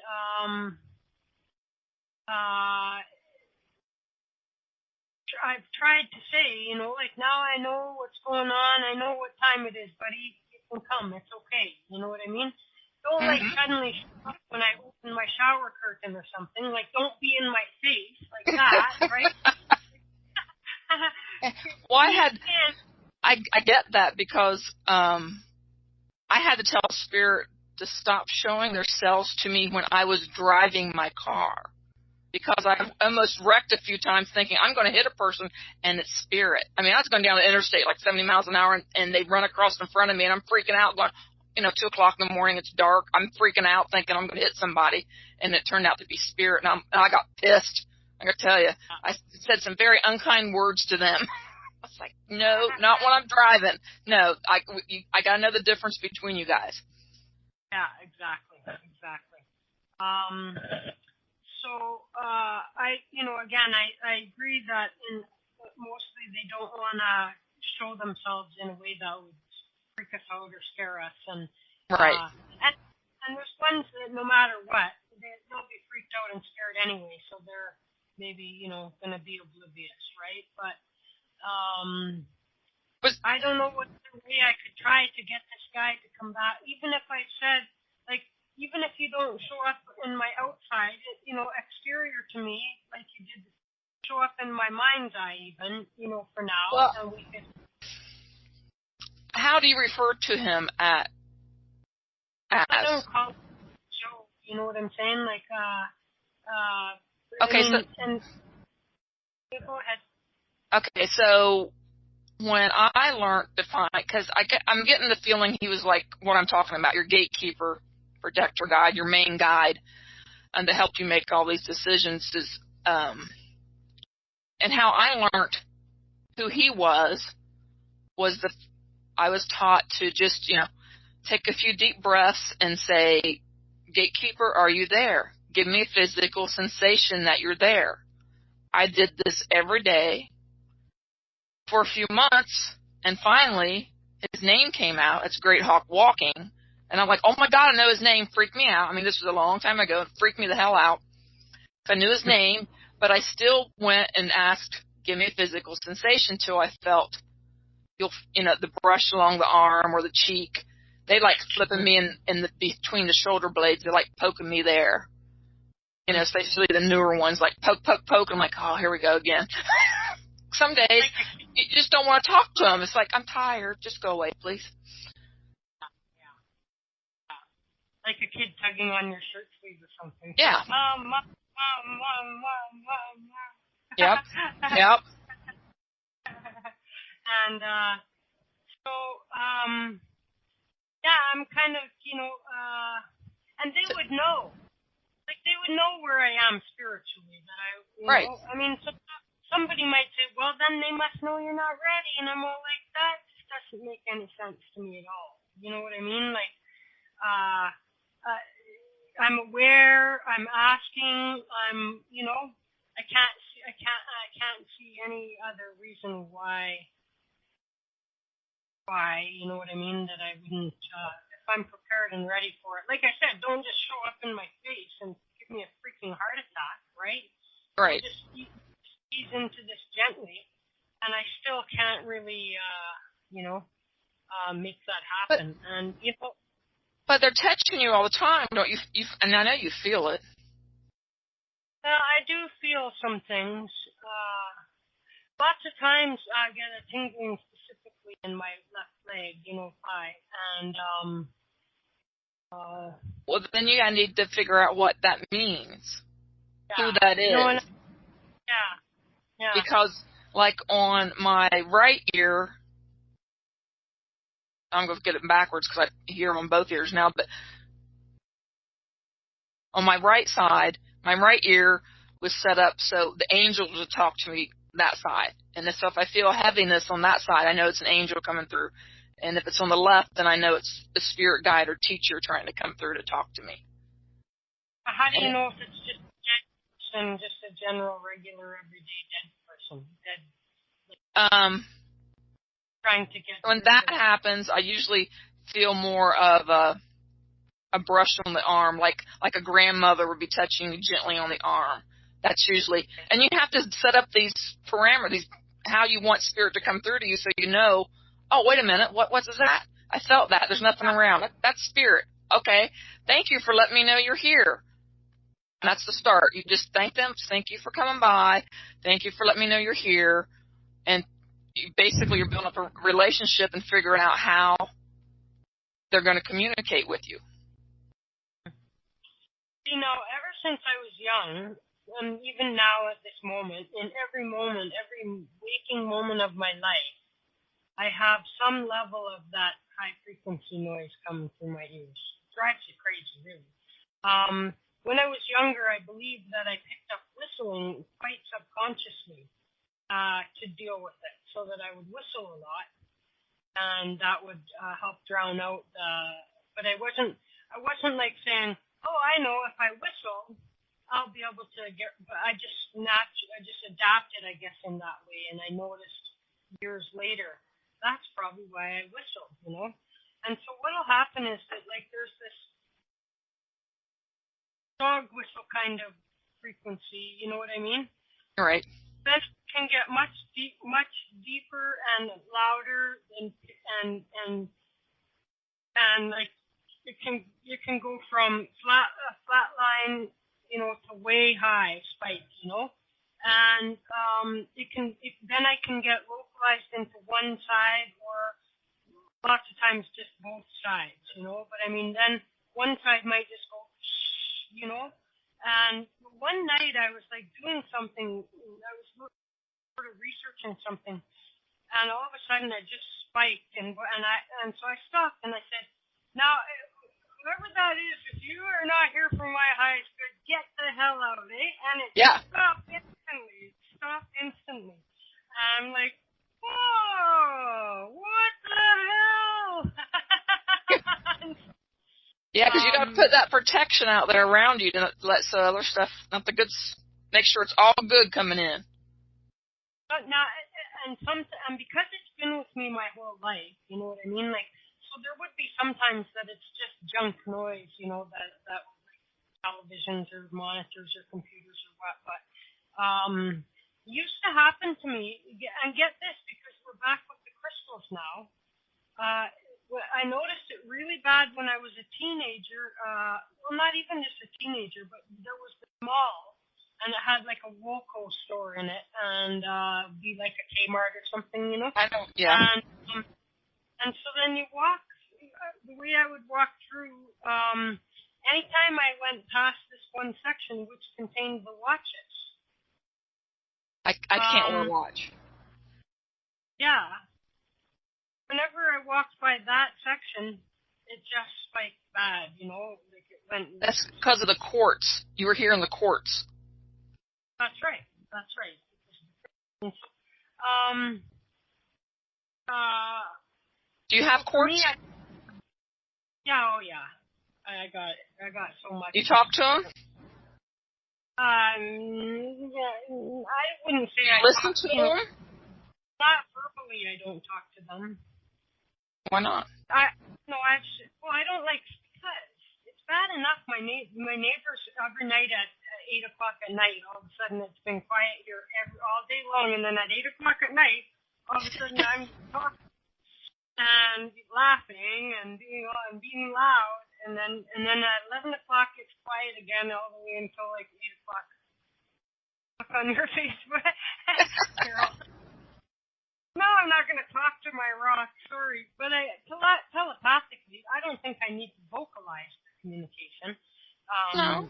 I've tried to say, like, now I know what's going on. I know what time it is, buddy. You can come. It's okay. You know what I mean? Don't, like, suddenly stop when I open my shower curtain or something. Like, don't be in my face like that, right? Well, I get that because I had to tell Spirit to stop showing themselves to me when I was driving my car. Because I almost wrecked a few times thinking I'm going to hit a person, and it's Spirit. I mean, I was going down the interstate like 70 miles an hour, and they run across in front of me, and I'm freaking out, going, 2 o'clock in the morning, it's dark. I'm freaking out thinking I'm going to hit somebody, and it turned out to be Spirit, and I got pissed. I got to tell you, I said some very unkind words to them. I was like, no, not when I'm driving. No, I got to know the difference between you guys. Yeah, exactly. So, I agree that mostly they don't want to show themselves in a way that would freak us out or scare us. And, right. And there's ones that no matter what, they'll be freaked out and scared anyway, so they're maybe, going to be oblivious, right? But, I don't know what way I could try to get this guy to come back, even if I said, like, even if you don't show up in my outside, exterior to me, like you did, show up in my mind's eye even, for now. Well, and we could... How do you refer to him as? I don't call him Joe, you know what I'm saying? Like, okay, go ahead. Okay, so when I learned to find, because I'm getting the feeling he was like what I'm talking about, your gatekeeper, protector guide, your main guide, and to help you make all these decisions is, and how I learned who he was I was taught to just, take a few deep breaths and say, gatekeeper, are you there? Give me a physical sensation that you're there. I did this every day for a few months, and finally his name came out. It's Great Hawk Walking. And I'm like, oh, my God, I know his name. Freaked me out. I mean, this was a long time ago. It freaked me the hell out. I knew his name, but I still went and asked, give me a physical sensation till I felt, the brush along the arm or the cheek. They like flipping me in between the shoulder blades. They're like poking me there. Especially the newer ones, like poke, poke, poke. I'm like, oh, here we go again. Some days you just don't want to talk to them. It's like, I'm tired. Just go away, please. Like a kid tugging on your shirt sleeve or something. Yeah. Mom. Yep. And, I'm kind of, and they would know. Like, they would know where I am spiritually. That right. I mean, somebody might say, well, then they must know you're not ready. And I'm all like, that just doesn't make any sense to me at all. You know what I mean? Like, I'm aware, I'm asking, I can't see any other reason why, you know what I mean, that I wouldn't, if I'm prepared and ready for it. Like I said, don't just show up in my face and give me a freaking heart attack, right? Right. Just ease into this gently, and I still can't really, make that happen. But they're touching you all the time, don't you? And I know you feel it. I do feel some things. Lots of times I get a tingling specifically in my left leg, thigh, and well, then you need to figure out what that means. Yeah. Who that is. Yeah. Because, like, on my right ear, I'm going to get it backwards because I hear them on both ears now, but on my right side, my right ear was set up so the angels would talk to me that side. And so if I feel heaviness on that side, I know it's an angel coming through. And if it's on the left, then I know it's a spirit guide or teacher trying to come through to talk to me. How do you know if it's just a dead person, just a general, regular, everyday dead person? trying to get. When that happens, I usually feel more of a brush on the arm, like a grandmother would be touching you gently on the arm. That's usually, and you have to set up these parameters, how you want spirit to come through to you, so you know. Oh, wait a minute, what's that? I felt that. There's nothing around. That's spirit. Okay, thank you for letting me know you're here. And that's the start. You just thank them. Thank you for coming by. Thank you for letting me know you're here. And basically, you're building up a relationship and figuring out how they're going to communicate with you. You know, ever since I was young, and even now at this moment, in every moment, every waking moment of my life, I have some level of that high frequency noise coming through my ears. It drives you crazy, really. When I was younger, I believed that I picked up whistling quite subconsciously to deal with it, so that I would whistle a lot, and that would help drown out. But I wasn't like saying, "Oh, I know if I whistle, I'll be able to get." But I just adapted, I guess, in that way, and I noticed years later that's probably why I whistle, you know. And so what'll happen is that, like, there's this dog whistle kind of frequency, you know what I mean? All right. That can get much deeper and louder, and like it can go from flat line, you know, to way high spikes, you know, and then I can get localized into one side, or lots of times just both sides, you know. But I mean, then one side might just go, you know. And one night I was like doing something, I was sort of researching something, and all of a sudden I just spiked, and so I stopped and I said, "Now, whoever that is, if you are not here for my highest good, get the hell out, eh?" And it stopped instantly. I'm like, whoa, what the hell? Yeah, because you got to put that protection out there around you to let other stuff, not the good, make sure it's all good coming in. But now, and because it's been with me my whole life, you know what I mean? Like, so there would be sometimes that it's just junk noise, you know, that like televisions or monitors or computers or what. But used to happen to me, and get this, because we're back with the crystals now. I noticed it really bad when I was a teenager. Well, not even just a teenager, but there was this mall, and it had like a Woco store in it, and be like a Kmart or something, you know. I know, yeah. And so then you walk. The way I would walk through, anytime I went past this one section, which contained the watches. I can't wear a watch. Yeah. Whenever I walked by that section, it just spiked bad, you know, like it went. That's because of the quartz. You were here in the quartz. That's right. Do you have quartz? Me, yeah, oh yeah. I got so much. You talk to him? Yeah, I wouldn't say I listen to them. Not verbally, I don't talk to them. Why not? I don't like, because it's bad enough. My neighbors every night at 8 o'clock at night, all of a sudden it's been quiet here all day long, and then at 8 o'clock at night, all of a sudden I'm talking and laughing and being loud, and then at 11 o'clock it's quiet again all the way until like 8 o'clock. Look on your face, Carol. No, I'm not going to talk to my rock, sorry. But telepathically, I don't think I need to vocalize the communication. No.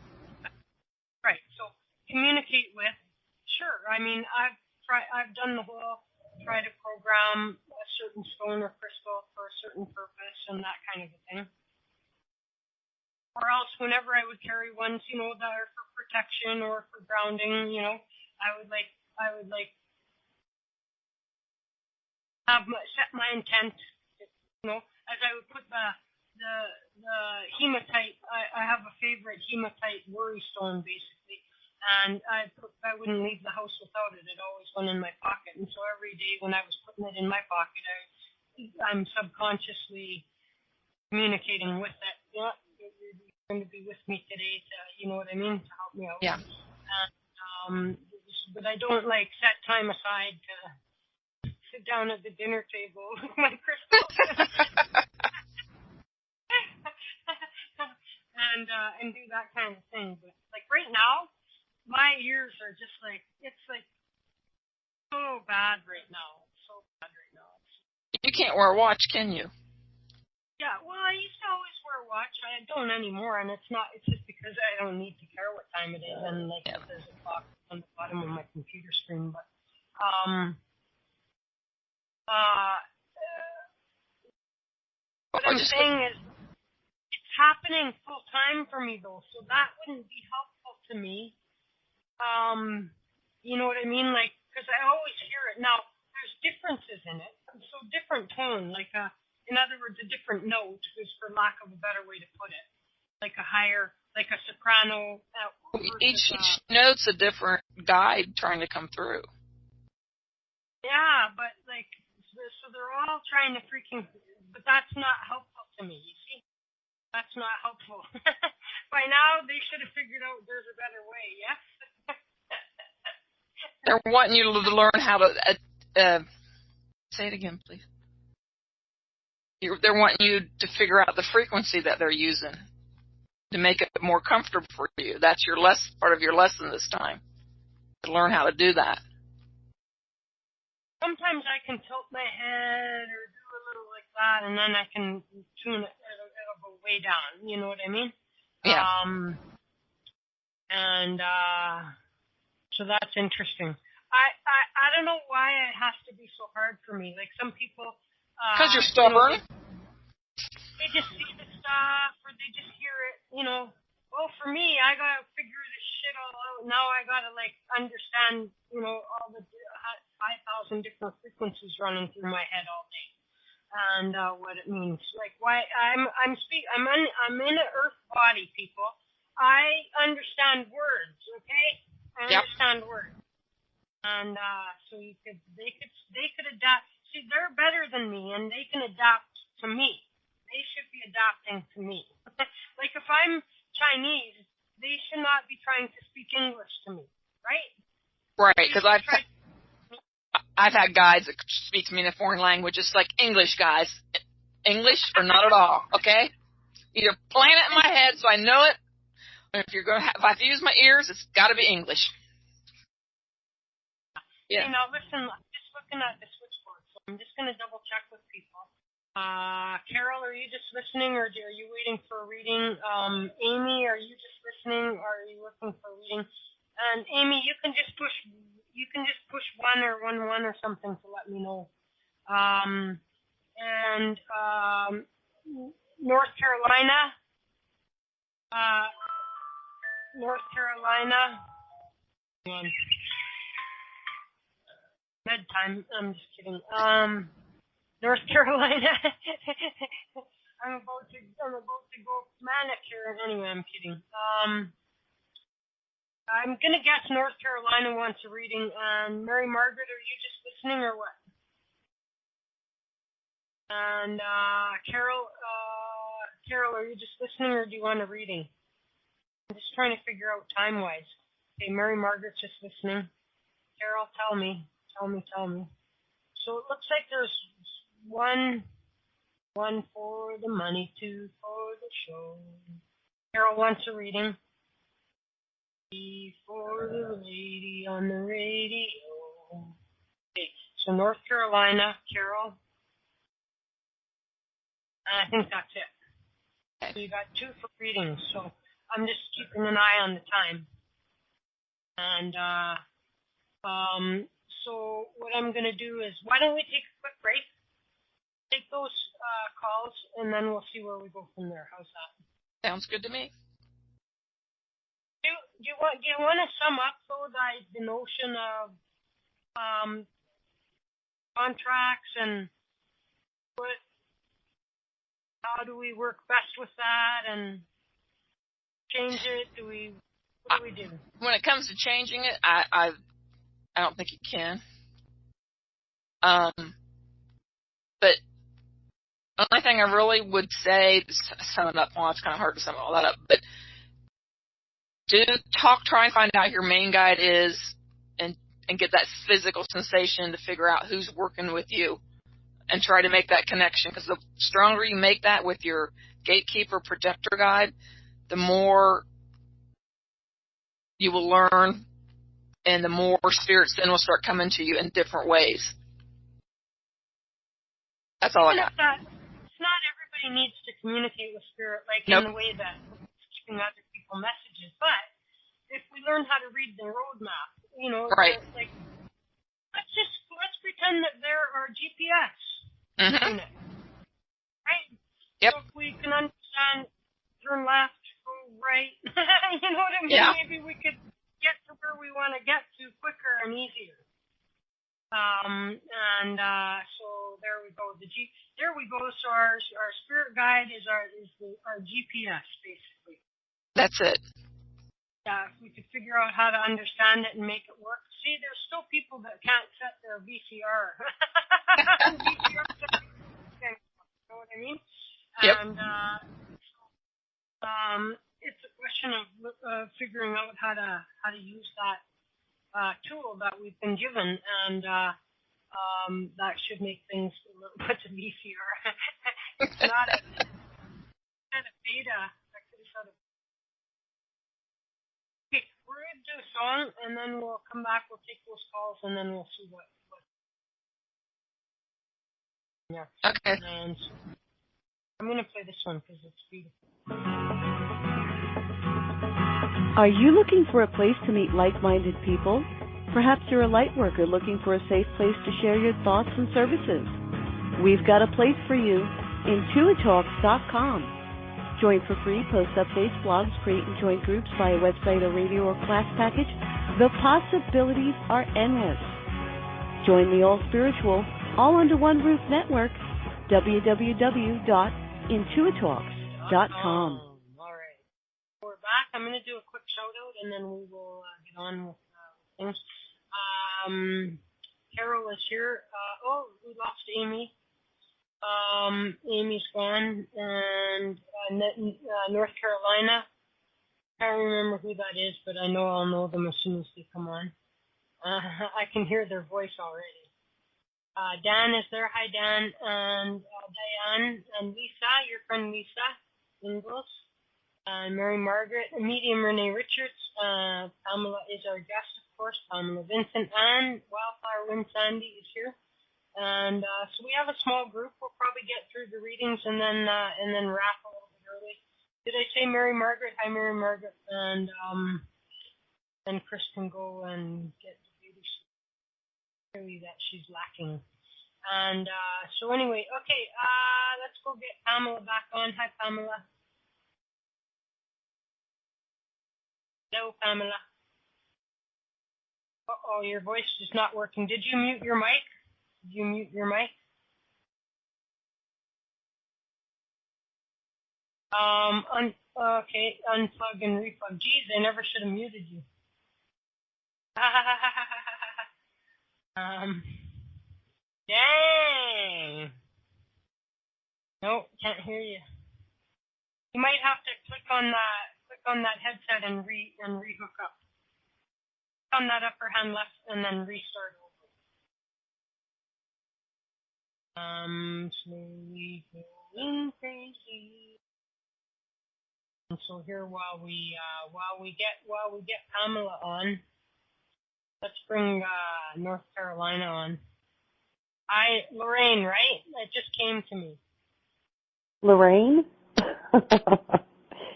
Right, so communicate with, sure. I mean, I've done the whole try to program a certain stone or crystal for a certain purpose and that kind of a thing. Or else whenever I would carry ones, you know, that are for protection or for grounding, you know, I would set my intent, you know, as I would put the hematite. I have a favorite hematite worry stone, basically, and I wouldn't leave the house without it. It always went in my pocket, and so every day when I was putting it in my pocket, I'm subconsciously communicating with that. Yeah, you're going to be with me today to, you know what I mean, to help me out. Yeah. And, but I don't like set time aside to sit down at the dinner table with my crystals and do that kind of thing. But like right now, my ears are just like, it's like so bad right now. So bad right now. You can't wear a watch, can you? Yeah, well, I used to always wear a watch. I don't anymore, and it's just because I don't need to care what time it is, and like there's a clock on the bottom of my computer screen. But what I'm saying is, it's happening full time for me though, so that wouldn't be helpful to me. You know what I mean? Like, because I always hear it. Now, there's differences in it, so different tone, like in other words, a different note is, for lack of a better way to put it, like a higher, like a soprano. Each note's a different guide trying to come through. Yeah, but like, so they're all trying to freaking, but that's not helpful to me, you see? That's not helpful. By now, they should have figured out there's a better way, yes? They're wanting you to learn how to, say it again, please. They're wanting you to figure out the frequency that they're using to make it more comfortable for you. That's your part of your lesson this time, to learn how to do that. Sometimes I can tilt my head or do a little like that, and then I can tune it. It'll go way down. You know what I mean? Yeah. So that's interesting. I don't know why it has to be so hard for me. Like some people. Because you're stubborn. They just see the stuff, or they just hear it. You know. Well, for me, I gotta figure this shit all out. Now I gotta like understand. You know, all the 5,000 different frequencies running through my head all day, and what it means. Like why I'm in an earth body, people. I understand words, okay? I understand words, and so they could adapt. See, they're better than me, and they can adapt to me. They should be adapting to me. Like if I'm Chinese, they should not be trying to speak English to me, right? Right, because I've had guides that speak to me in a foreign language. It's like English, guys. English or not at all, okay? Either plant it in my head so I know it, or if I have to use my ears, it's got to be English. Yeah. Now listen, I'm just looking at the switchboard, so I'm just going to double check with people. Carol, are you just listening, or are you waiting for a reading? Amy, are you just listening, or are you looking for a reading? And Amy, you can just push 1 or 1 or something to let me know. North Carolina. Hang on. Bedtime. I'm just kidding. North Carolina. I'm about to go manicure. Anyway, I'm kidding. I'm gonna guess North Carolina wants a reading. And Mary Margaret, are you just listening or what? And Carol, are you just listening or do you want a reading? I'm just trying to figure out time-wise. Okay, Mary Margaret's just listening. Carol, tell me. So it looks like there's one for the money, 2 for the show. Carol wants a reading. 3 for the lady on the radio. Okay, so North Carolina, Carol. And I think that's it. So you got 2 for readings, so I'm just keeping an eye on the time. And so what I'm going to do is, why don't we take a quick break? Take those calls, and then we'll see where we go from there. How's that? Sounds good to me. Do you want to sum up though the notion of contracts and how do we work best with that and change it? What do we do? When it comes to changing it, I don't think you can. But only thing I really would say, to sum it up, well, it's kind of hard to sum all that up, but try and find out who your main guide is and get that physical sensation to figure out who's working with you and try to make that connection, because the stronger you make that with your gatekeeper protector guide, the more you will learn and the more spirits then will start coming to you in different ways. That's all I got. It's not everybody needs to communicate with spirit like in the way that we're giving other people messages, but if we learn how to read the roadmap, you know, right. Like let's pretend that they're our GPS unit, right? Yep. So if we can understand turn left, go right, you know what I mean? Yeah. Maybe we could get to where we want to get to quicker and easier. So there we go. There we go. So our spirit guide is our GPS basically. That's it. Yeah, if we could figure out how to understand it and make it work. See, there's still people that can't set their VCR. VCR, you know what I mean? Yep. And it's a question of figuring out how to use that tool that we've been given, and that should make things a little bit easier. It's not a beta. I could have said it. Okay, we're going to do a song, and then we'll come back, we'll take those calls, and then we'll see what. Yeah. Okay. And I'm going to play this one because it's beautiful. Are you looking for a place to meet like-minded people? Perhaps you're a light worker looking for a safe place to share your thoughts and services. We've got a place for you, intuitalks.com. Join for free, post updates, blogs, create and join groups via website or radio or class package. The possibilities are endless. Join the all-spiritual, all-under-one roof network, www.intuitalks.com. We're back. I'm going to do a quick shout out and then we will get on with things. Carol is here. We lost Amy. Amy's gone. And North Carolina. Can't remember who that is, but I know I'll know them as soon as they come on. I can hear their voice already. Dan is there. Hi, Dan. And Diane and Lisa, your friend Lisa Ingles. Mary Margaret, Medium Renee Richards, Pamela is our guest, of course, Pamala Vincent, and Wildflower Wind Sandy is here. And so we have a small group. We'll probably get through the readings and then wrap a little bit early. Did I say Mary Margaret? Hi, Mary Margaret. And then Chris can go and get the beauty really that she's lacking. And so anyway, okay, let's go get Pamela back on. Hi, Pamela. Hello, Pamela. Uh-oh, your voice is not working. Did you mute your mic? Did you mute your mic? Okay, unplug and replug. Geez, I never should have muted you. Dang. Nope, can't hear you. You might have to click on that headset and rehook up. Click on that upper hand left and then restart over. Slowly going crazy. And so here while we get Pamela on, let's bring North Carolina on. Lorraine, right? It just came to me. Lorraine?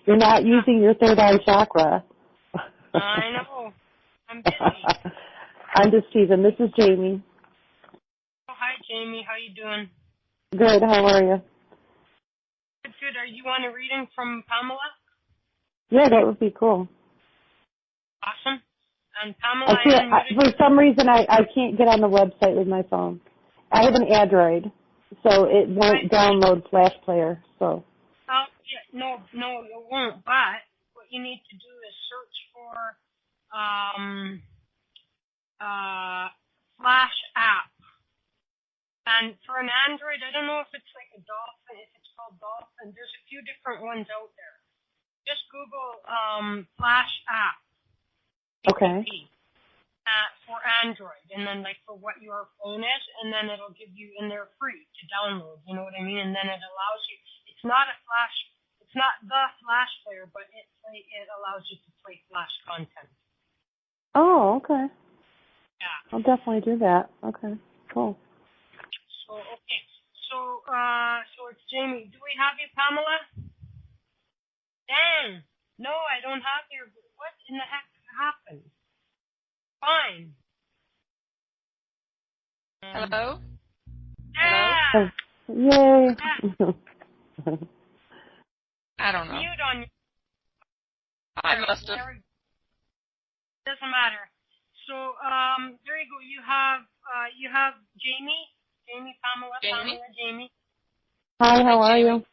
You're not using your third eye chakra. I know. I'm busy. I'm just teasing. This is Jamie. Oh, hi, Jamie. How you doing? Good. How are you? Good. Are you on a reading from Pamela? Yeah, that would be cool. Awesome. And Pamela, for some reason, I can't get on the website with my phone. I have an Android, so it won't download Flash Player. So. Oh, yeah, no, it won't. But what you need to do is search for Flash app. And for an Android, I don't know if it's like a dolphin, if it's called dolphin. There's a few different ones out there. Just Google Flash app. Okay. For Android, and then like for what your phone is, and then it'll give you, and they're free to download. You know what I mean? And then it allows you. It's not the Flash player, but it allows you to play Flash content. Oh, okay. Yeah. I'll definitely do that. Okay, cool. So okay. So it's Jamie. Do we have you, Pamela? Dang. No, I don't have your. What in the heck happened? Fine. Hello? Yeah. Yay. I don't know. Mute on your. I must have. Doesn't matter. So there you go. You have Jamie, Pamela, Jamie. Hi, how are you?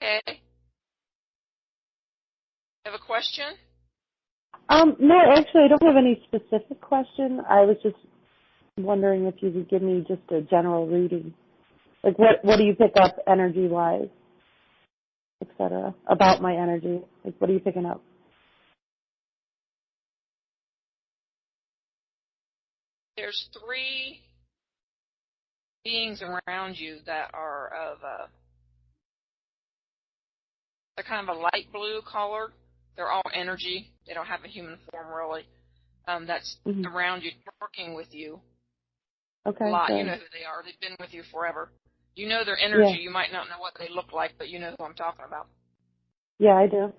Okay. Have a question? No, actually, I don't have any specific question. I was just wondering if you could give me just a general reading. Like, what do you pick up energy-wise, et cetera, about my energy? Like, what are you picking up? There's 3 beings around you that are of they're kind of a light blue color. They're all energy. They don't have a human form, really. That's around you, working with you. Okay. A lot. Good. You know who they are. They've been with you forever. You know their energy. Yeah. You might not know what they look like, but you know who I'm talking about. Yeah, I do.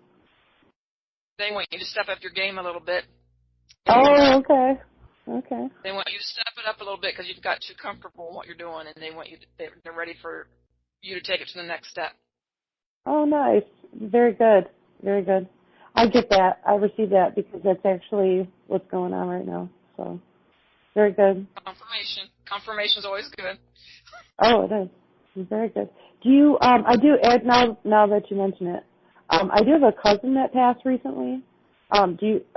They want you to step up your game a little bit. Oh, okay. Okay. They want you to step it up a little bit because you've got too comfortable in what you're doing, and they want you. They're ready for you to take it to the next step. Oh, nice. Very good. Very good. I get that. I receive that because that's actually what's going on right now. So, very good. Confirmation. Confirmation's always good. Oh, it is. It's very good. Do you, I do, now that you mention it, I do have a cousin that passed recently. Are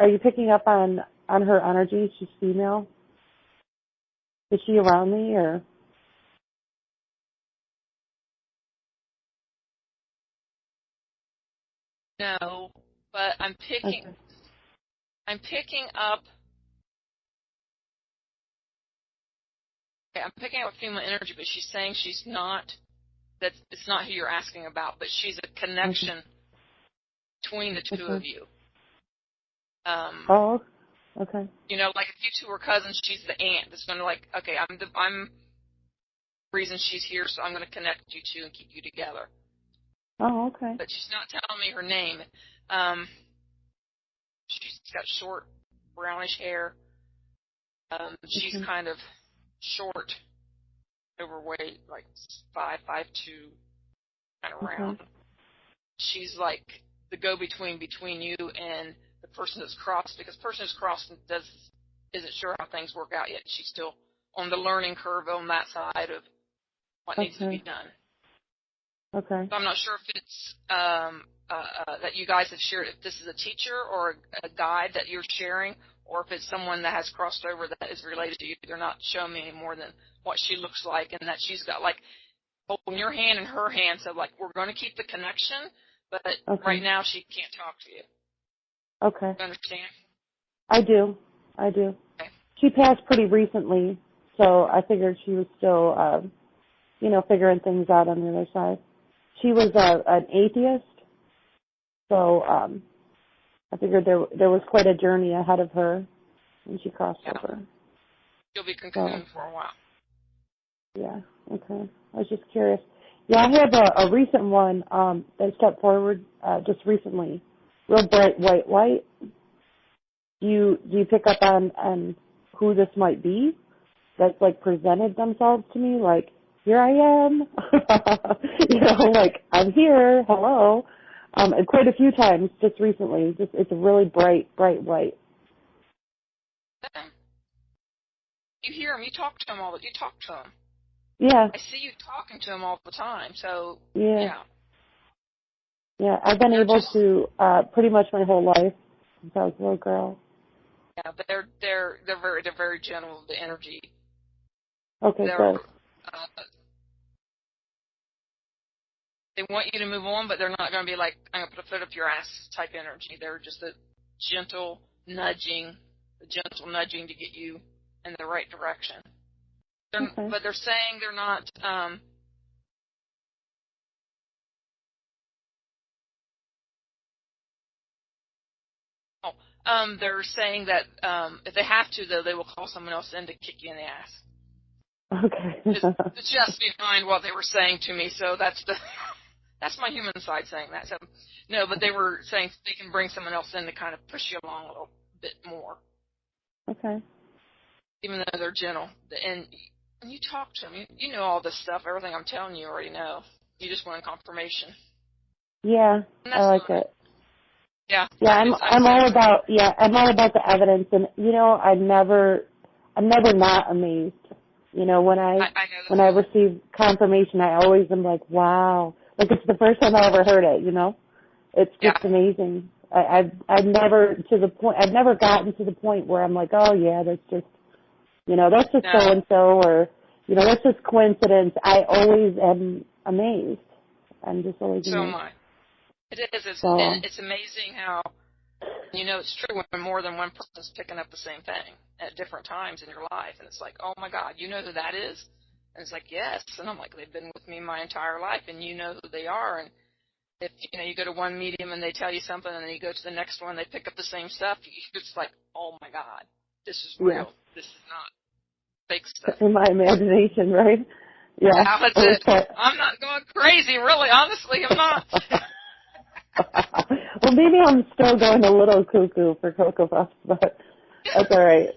you picking up on her energy? She's female. Is she around me or? No, but I'm picking up. Okay, I'm picking up female energy, but she's saying she's not. That it's not who you're asking about, but she's a connection between the two of you. Oh, okay. You know, like if you two were cousins, she's the aunt that's going to like, okay, I'm the reason she's here, so I'm going to connect you two and keep you together. Oh, okay. But she's not telling me her name. She's got short, brownish hair. She's kind of short, overweight, like 5'2", kind of round. She's like the go-between between you and the person that's crossed, because the person who's crossed isn't sure how things work out yet. She's still on the learning curve on that side of what needs to be done. Okay. So I'm not sure if it's that you guys have shared, if this is a teacher or a guide that you're sharing, or if it's someone that has crossed over that is related to you. They're not showing me any more than what she looks like, and that she's got like holding your hand in her hand. So like, we're going to keep the connection, but right now she can't talk to you. Okay. You understand? I do. Okay. She passed pretty recently, so I figured she was still, figuring things out on the other side. She was an atheist, so I figured there was quite a journey ahead of her when she crossed over. You'll be cocooned for a while. Yeah, okay. I was just curious. Yeah, I have a recent one that stepped forward just recently. Real bright white. Do you pick up on who this might be that's like presented themselves to me? Like, here I am. Like, I'm here. Hello. And quite a few times just recently. It's a really bright white. You hear him. You talk to him You talk to him. Yeah. I see you talking to him all the time. So yeah. I've been able to pretty much my whole life since I was a little girl. Yeah, but they're very gentle with the energy. Okay, good. they want you to move on, but they're not going to be like, I'm going to put a foot up your ass type energy. They're just a gentle nudging to get you in the right direction. But they're saying they're not. They're saying that if they have to, though, they will call someone else in to kick you in the ass. Okay. It's just behind what they were saying to me, so that's my human side saying that. So no, but they were saying they can bring someone else in to kind of push you along a little bit more. Okay. Even though they're gentle, and when you talk to them, you know all this stuff. Everything I'm telling you already know. You just want confirmation. Yeah, I like it. Yeah. Yeah, I'm all about the evidence, and I'm never not amazed. When I receive confirmation, I always am like, wow, like it's the first time I ever heard it. It's just amazing. I've never gotten to the point where I'm like, oh yeah, that's just so and so, or that's just coincidence. I always am amazed. I'm just always amazed. So am I. It is. It's amazing how, it's true when more than one person's picking up the same thing at different times in your life. And it's like, oh, my God, you know who that is? And it's like, yes. And I'm like, they've been with me my entire life, and you know who they are. And if, you go to one medium and they tell you something, and then you go to the next one, they pick up the same stuff, it's like, oh, my God, this is real. Yeah. This is not fake stuff. In my imagination, right? Yeah. That's it. I'm not going crazy, really. Honestly, I'm not. Well, maybe I'm still going a little cuckoo for Cocoa Puffs, but that's all right.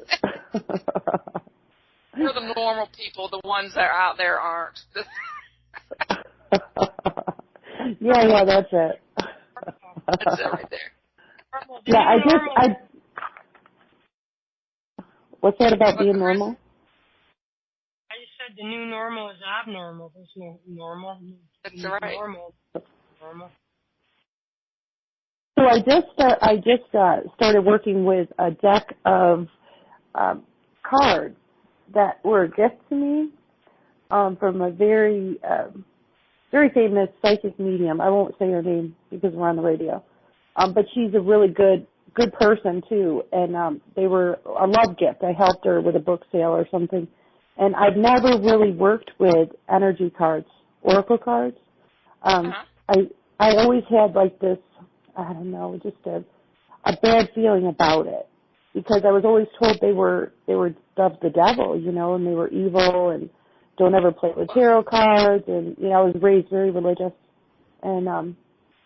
We're the normal people. The ones that are out there aren't. Yeah, that's it. That's it right there. Yeah, what's that about being normal? I just said the new normal is abnormal. There's no normal. That's right. Normal. So I just started working with a deck of cards that were a gift to me from a very famous psychic medium. I won't say her name because we're on the radio, but she's a really good person too. And they were a love gift. I helped her with a book sale or something. And I've never really worked with energy cards, oracle cards. I always had like this, I don't know, just a bad feeling about it, because I was always told they were of the devil, and they were evil, and don't ever play with tarot cards, and I was raised very religious, and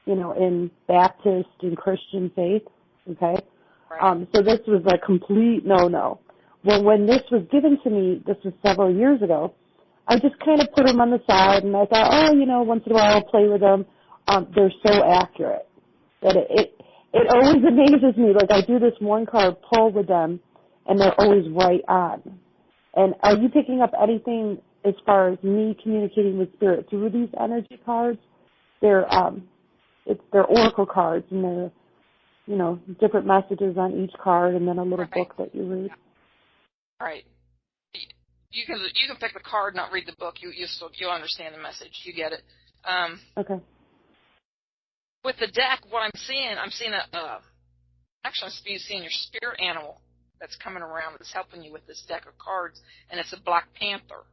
in Baptist and Christian faith. Okay, so this was a complete no. Well, when this was given to me, this was several years ago, I just kind of put them on the side, and I thought, once in a while I'll play with them. They're so accurate that it always amazes me. Like, I do this one card pull with them, and they're always right on. And are you picking up anything as far as me communicating with spirit through these energy cards? They're oracle cards, and they're different messages on each card, and then a little book that you read. Right. You can pick the card, not read the book. You'll understand the message. You get it. Okay. With the deck, what I'm seeing seeing your spirit animal that's coming around that's helping you with this deck of cards, and it's a Black Panther.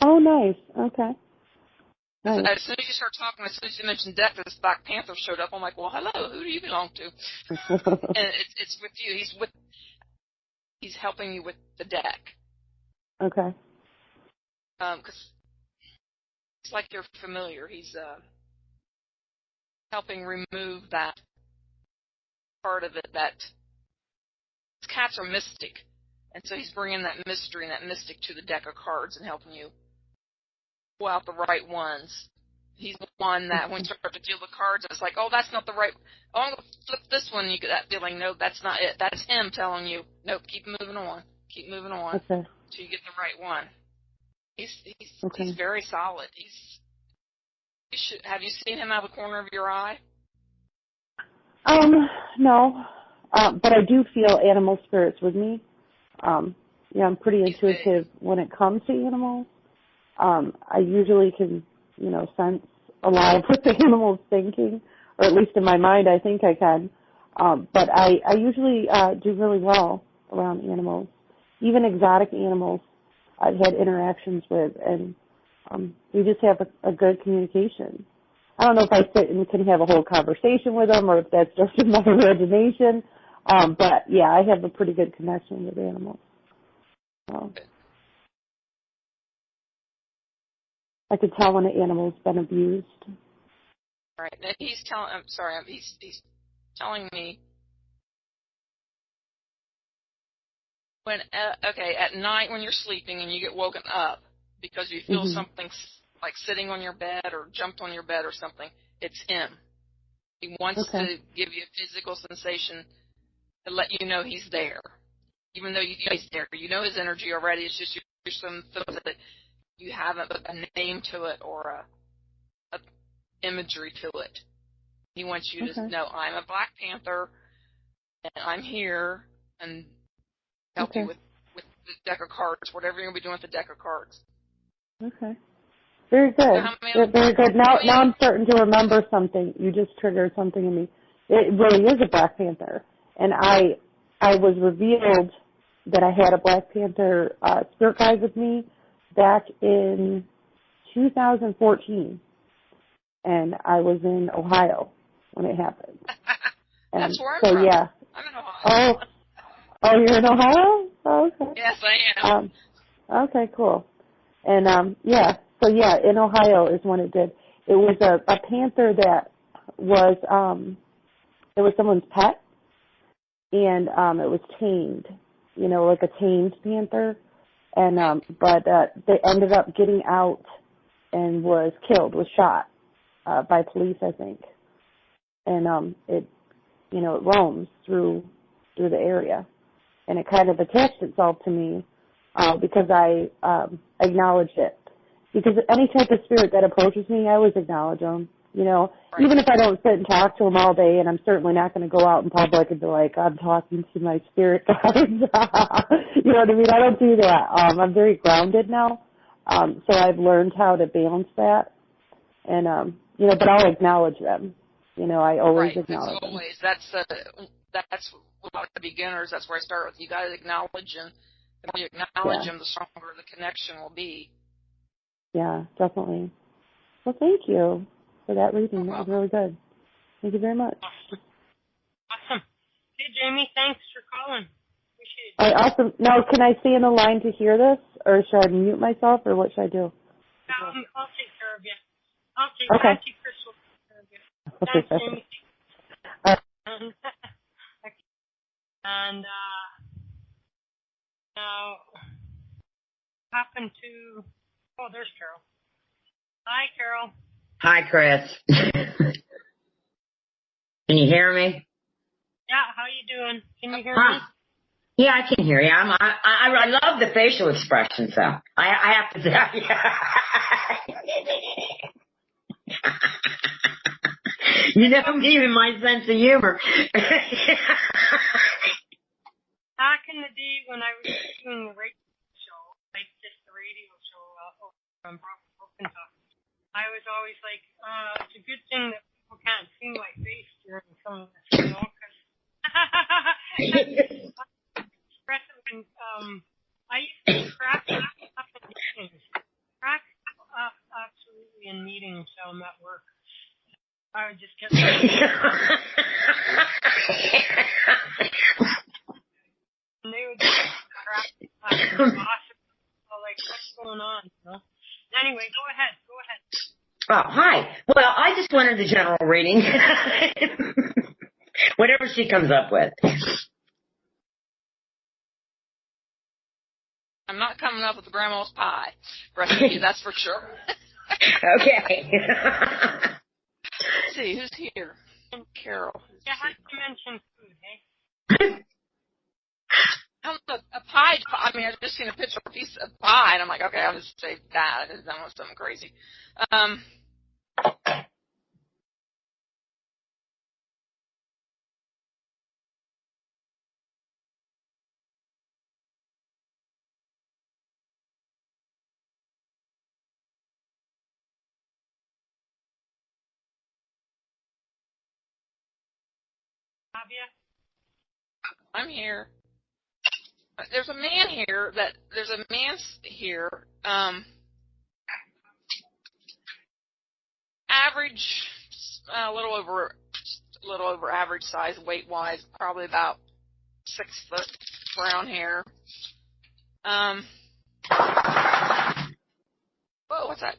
Oh, nice. Okay. Nice. As soon as you start talking, as soon as you mentioned deck, this Black Panther showed up. I'm like, well, hello, who do you belong to? And it's with you. He's helping you with the deck. Okay. Because it's like you're familiar. He's helping remove that part of it that cats are mystic, and so he's bringing that mystery and that mystic to the deck of cards and helping you pull out the right ones. He's the one that when you start to deal with cards, it's like, oh, that's not the right. Oh, I'm going to flip this one. And you get that feeling, no, that's not it. That's him telling you, nope, keep moving on, okay, till you get the right one. He's very solid. Have you seen him out of the corner of your eye? No, but I do feel animal spirits with me. I'm pretty intuitive when it comes to animals. I usually can, sense a lot of what the animal's thinking, or at least in my mind I think I can. But I usually do really well around animals, even exotic animals I've had interactions with, and we just have a good communication. I don't know if I sit and can have a whole conversation with them or if that's just in my imagination, but yeah, I have a pretty good connection with animals. I could tell when an animal's been abused. Right. Now he's telling. I'm sorry. He's telling me when at night when you're sleeping and you get woken up because you feel something like sitting on your bed or jumped on your bed or something. It's him. He wants to give you a physical sensation to let you know he's there, even though you know he's there. You know his energy already. It's just you're some that you haven't put a name to it or a imagery to it. He wants you to know I'm a Black Panther and I'm here and help you with the deck of cards, whatever you're going to be doing with the deck of cards. Okay. Very good. Very good. Now I'm starting to remember something. You just triggered something in me. It really is a Black Panther. And I was revealed that I had a Black Panther spirit guide with me back in 2014. And I was in Ohio when it happened. That's where I'm from. Yeah. I'm in Ohio. Oh, you're in Ohio? Oh, okay. Yes, I am. Okay, cool. And, in Ohio is when it did. It was a panther that was, it was someone's pet, and it was tamed, like a tamed panther. And, but they ended up getting out and was shot by police, I think. And it roams through the area. And it kind of attached itself to me because I acknowledged it. Because any type of spirit that approaches me, I always acknowledge them. Right. Even if I don't sit and talk to them all day, and I'm certainly not going to go out in public and be like, I'm talking to my spirit guides. You know what I mean? I don't do that. I'm very grounded now. So I've learned how to balance that. And, but I'll acknowledge them. I always acknowledge them. Always. That's a lot of beginners. That's where I start with. You got to acknowledge them. The more you acknowledge them, the stronger the connection will be. Yeah, definitely. Well, thank you for that reading. That was really good. Thank you very much. Awesome. Hey, Jamie, thanks for calling. Appreciate it. All right, awesome. Now, can I stay in the line to hear this, or should I mute myself, or what should I do? I'll take care of you. Auntie Chris will take care of you. Thanks, Jamie. And now, happen to... Oh, there's Carol. Hi, Carol. Hi, Chris. Can you hear me? Yeah, how you doing? Can you hear me? Yeah, I can hear you. I love the facial expressions, though. I have to tell you. You know me and my sense of humor. Back in the day when I was doing the radio show, like just the radio show from Broken Talk, I was always like, it's a good thing that people can't see my face during some of this, because I used to crack up in meetings. Crack up absolutely in meetings while I'm at work. I would just get and they would just crack up. Like, what's going on? Anyway, go ahead. Oh, hi. Well, I just wanted the general reading. Whatever she comes up with. I'm not coming up with the grandma's pie recipe, that's for sure. Okay. Let's see, who's here? Carol. You have to mention food, hey? A pie. I mean, I've just seen a picture of a piece of pie, and I'm like, okay, I'll just say that. I don't want something crazy. I'm here. There's a man here average, a little over average size, weight-wise, probably about 6 foot, brown hair. Whoa, what's that?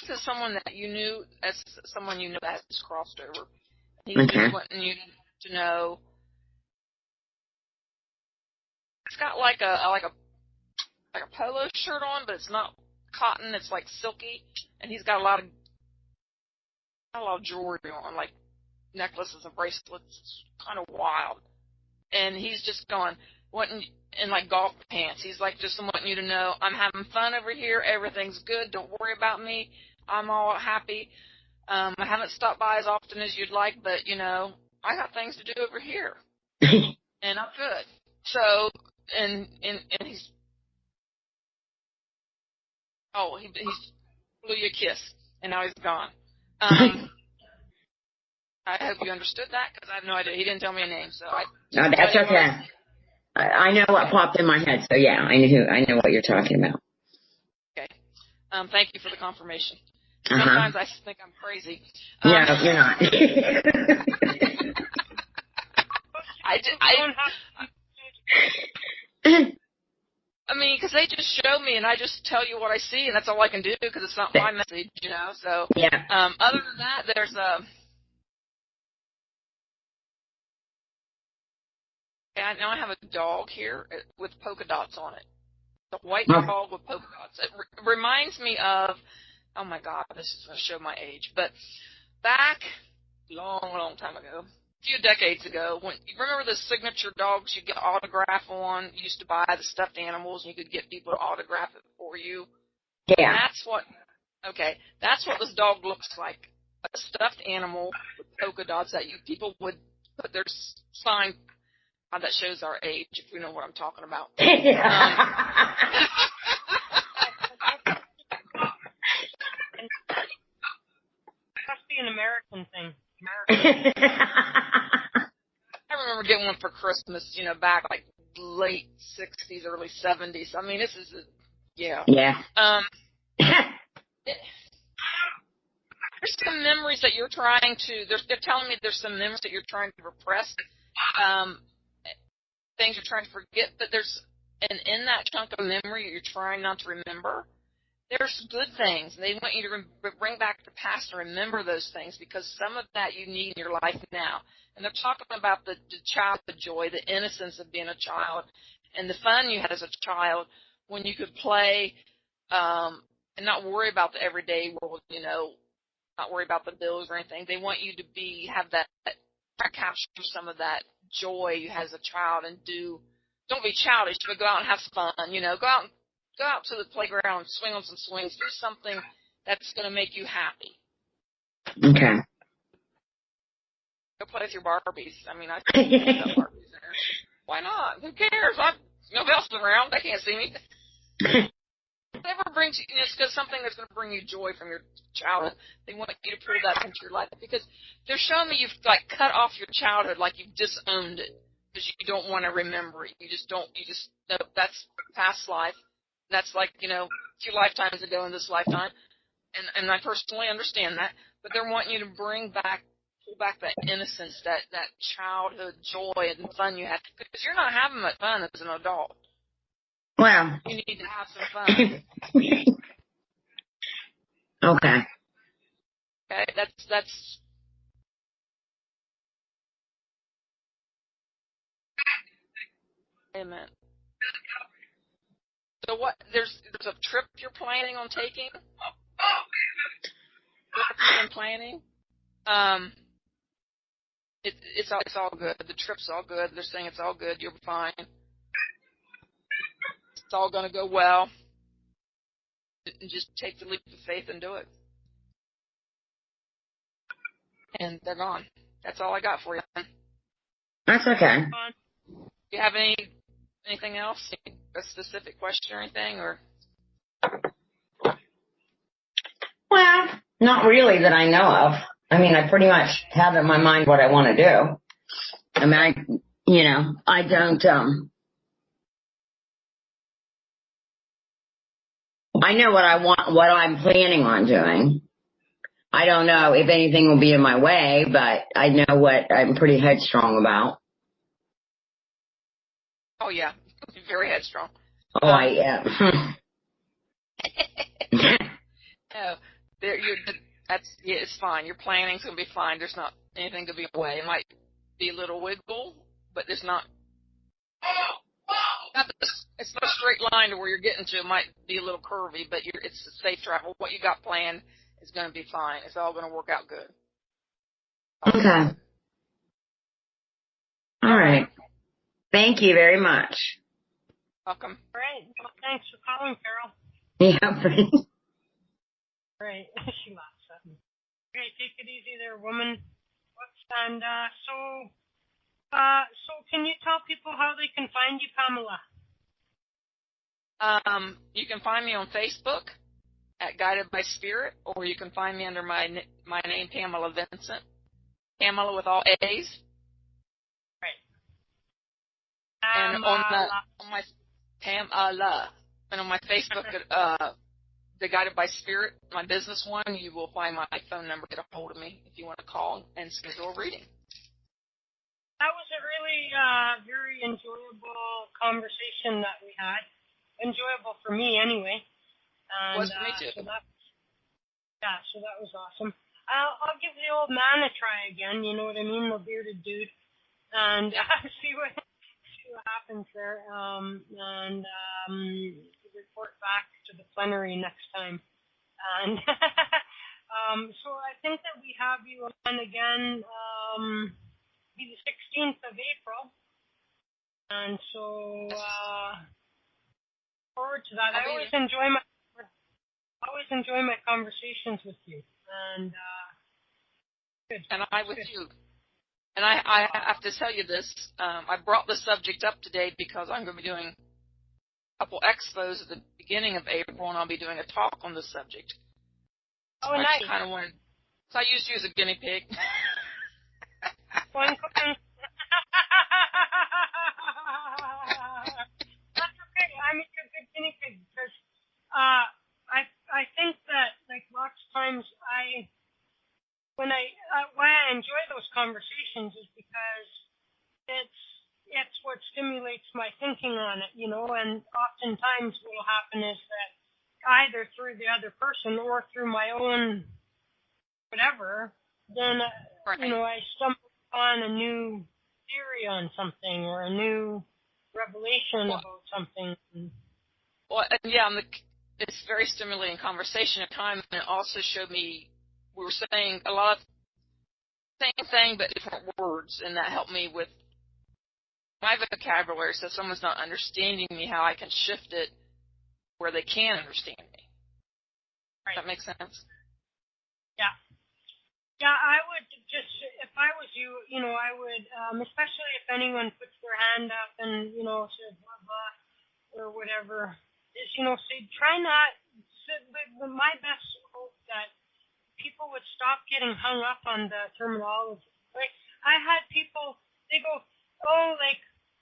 This is someone that you knew, as someone you know that has crossed over. He's just wanting you to know. It's got like a polo shirt on, but it's not cotton. It's like silky, and he's got a lot of jewelry on, like necklaces and bracelets. It's kind of wild. And he's just wanting in like golf pants. He's like just wanting you to know, I'm having fun over here. Everything's good. Don't worry about me. I'm all happy. I haven't stopped by as often as you'd like, but I got things to do over here, and I'm good. So, and he's he blew you a kiss, and now he's gone. I hope you understood that, because I have no idea. He didn't tell me a name, so no, that's okay. I know what popped in my head, so yeah, I know what you're talking about. Okay. Thank you for the confirmation. Sometimes I think I'm crazy. No, you're not. I mean, because they just show me, and I just tell you what I see, and that's all I can do, because it's not my message, So, yeah. Other than that, there's now I have a dog here with polka dots on it. A white dog with polka dots. It reminds me of, oh my God, this is going to show my age, but back long time ago, a few decades ago, when you remember the signature dogs you get autograph on, you used to buy the stuffed animals and you could get people to autograph it for you. Yeah. That's what this dog looks like. A stuffed animal with polka dots that people would put their sign. That shows our age, if you know what I'm talking about. Must be an American thing. I remember getting one for Christmas, back like late 60s, early 70s. I mean, this is yeah. Yeah. There's some memories that you're trying to. They're telling me there's some memories that you're trying to repress. Things you're trying to forget, but and in that chunk of memory you're trying not to remember, there's good things. And they want you to bring back the past and remember those things, because some of that you need in your life now. And they're talking about the childhood joy, the innocence of being a child, and the fun you had as a child when you could play and not worry about the everyday world, not worry about the bills or anything. They want you to have that capture some of that joy you had as a child, and don't be childish, but go out and have fun. Go out to the playground, swing on some swings, do something that's going to make you happy. Okay. Go play with your Barbies. I mean, I got Barbies there. Why not? Who cares? Nobody else is around. They can't see me. Whatever brings you, it's because something that's going to bring you joy from your childhood. They want you to pull that into your life, because they're showing me you've cut off your childhood, like you've disowned it, because you don't want to remember it. You just know that's past life. That's like, a few lifetimes ago in this lifetime. And I personally understand that, but they're wanting you to pull back that innocence, that childhood joy and fun you had, because you're not having much fun as an adult. Well, you need to have some fun. Okay. Okay, that's. Amen. So what? There's a trip you're planning on taking. Trip you've been planning. It's all good. The trip's all good. They're saying it's all good. You'll be fine. It's all going to go well. Just take the leap of faith and do it. And they're gone. That's all I got for you. That's okay. Do you have anything else? A specific question or anything? Or Not really that I know of. I mean, I pretty much have in my mind what I want to do. I mean, I don't, I know what I want, what I'm planning on doing. I don't know if anything will be in my way, but I know what I'm pretty headstrong about. Oh, yeah. Very headstrong. Oh, I am. No, it's fine. Your planning's going to be fine. There's not anything to be in the way. It might be a little wiggle, but there's not it's not a straight line to where you're getting to. It might be a little curvy, but it's a safe travel. What you got planned is going to be fine. It's all going to work out good. Okay. All right. Thank you very much. Welcome. All right. Well, thanks for calling, Carol. Yeah, please. Right. She laughs at me. Okay, take it easy there, woman. And so can you tell people how they can find you, Pamela? You can find me on Facebook at Guided by Spirit, or you can find me under my name, Pamela Vincent. Pamela with all A's. Right. And on my Pamela, and on my Facebook, the Guided by Spirit, my business one, you will find my phone number. Get a hold of me if you want to call and schedule a reading. That was a really very enjoyable conversation that we had. Enjoyable for me, anyway. And, was for me too. So that was awesome. I'll give the old man a try again. You know what I mean, the bearded dude, and see what happens there. And report back to the plenary next time. And so I think that we have you on again. Be the 16th of April, and so forward to that. I always enjoy my conversations with you, and good. And I with you. And I have to tell you this. I brought the subject up today because I'm going to be doing a couple expos at the beginning of April, and I'll be doing a talk on the subject. Oh, so nice. I kind of wanted. So I used you as a guinea pig. That's okay. I'm a good guinea pig because I think that like lots of times why I enjoy those conversations is because it's what stimulates my thinking on it, and oftentimes what will happen is that either through the other person or through my own whatever, then I stumble on a new theory on something or a new revelation about something. Well, yeah, it's very stimulating conversation at times, and it also showed me we were saying a lot of same thing but different words, and that helped me with my vocabulary. So if someone's not understanding me, how I can shift it where they can understand me. Right. Does that make sense? Yeah. Yeah, I would just, if I was you, I would, especially if anyone puts their hand up and, says blah, blah, or whatever, is, say, try not, my best hope that people would stop getting hung up on the terminology. Like, I had people, they go,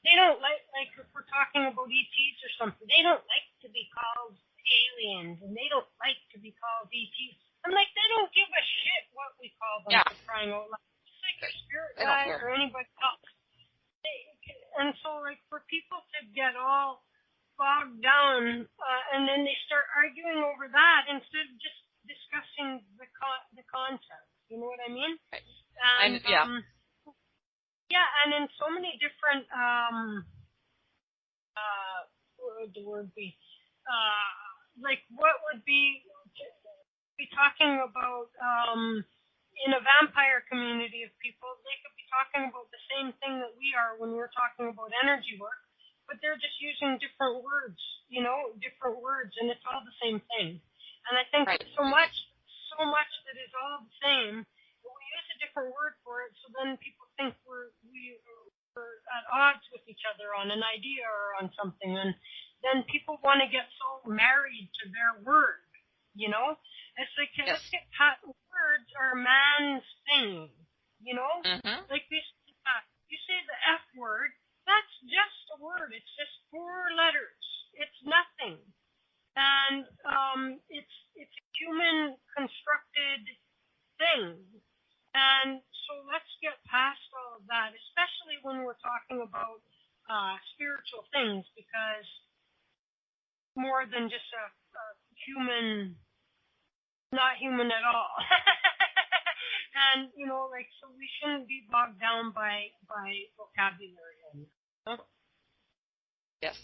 they don't like if we're talking about ETs or something, they don't like to be called aliens, and they don't like to be called ETs. I'm like, they don't give a shit what we call them, for crying out loud. Just like your spirit guide or anybody else. And so, like, for people to get all bogged down, and then they start arguing over that instead of just discussing the concept. You know what I mean? And, and in so many different, what would the word be? Like, what would be talking about in a vampire community of people, they could be talking about the same thing that we are when we're talking about energy work, but they're just using different words, different words, and it's all the same thing. And I think so much that is all the same, but we use a different word for it, so then people think we're at odds with each other on an idea or on something, and then people want to get so married to their word, It's like, Yes. let's get pat. Words are man's thing, you know? Mm-hmm. Like this, you say the F word, that's just a word. It's just 4 letters. It's nothing. And it's a human constructed thing. And so let's get past all of that, especially when we're talking about spiritual things, because more than just a human, not human at all. And, you know, like, so we shouldn't be bogged down by vocabulary. Huh? Yes.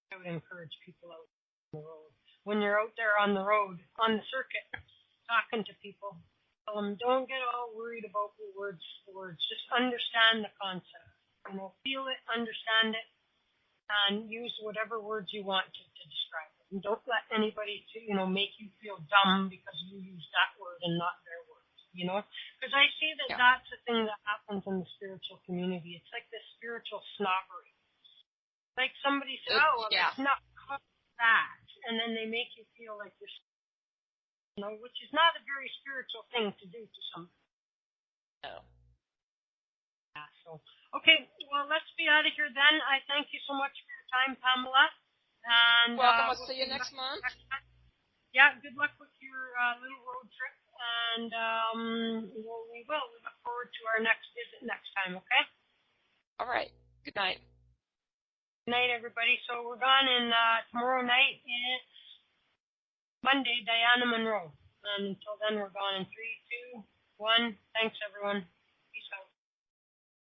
I would encourage people out on the road. When you're out there on the road, on the circuit, talking to people, tell them, don't get all worried about the words. Just understand the concept. You know, feel it, understand it, and use whatever words you want to describe it. And don't let anybody, make you feel dumb because you use that word and not their words, you know? Because I see that that's a thing that happens in the spiritual community. It's like this spiritual snobbery. Like somebody said, it's not called that, and then they make you feel like you're, which is not a very spiritual thing to do to somebody. No. Yeah, so, okay, well, let's be out of here then. I thank you so much for your time, Pamela. And welcome. We'll see you next month. Yeah, good luck with your little road trip. And we will. We look forward to our next visit next time, okay? All right. Good night. Good night, everybody. So we're gone, and tomorrow night it's Monday, Diana Monroe. And until then, we're gone in 3, 2, 1. Thanks, everyone.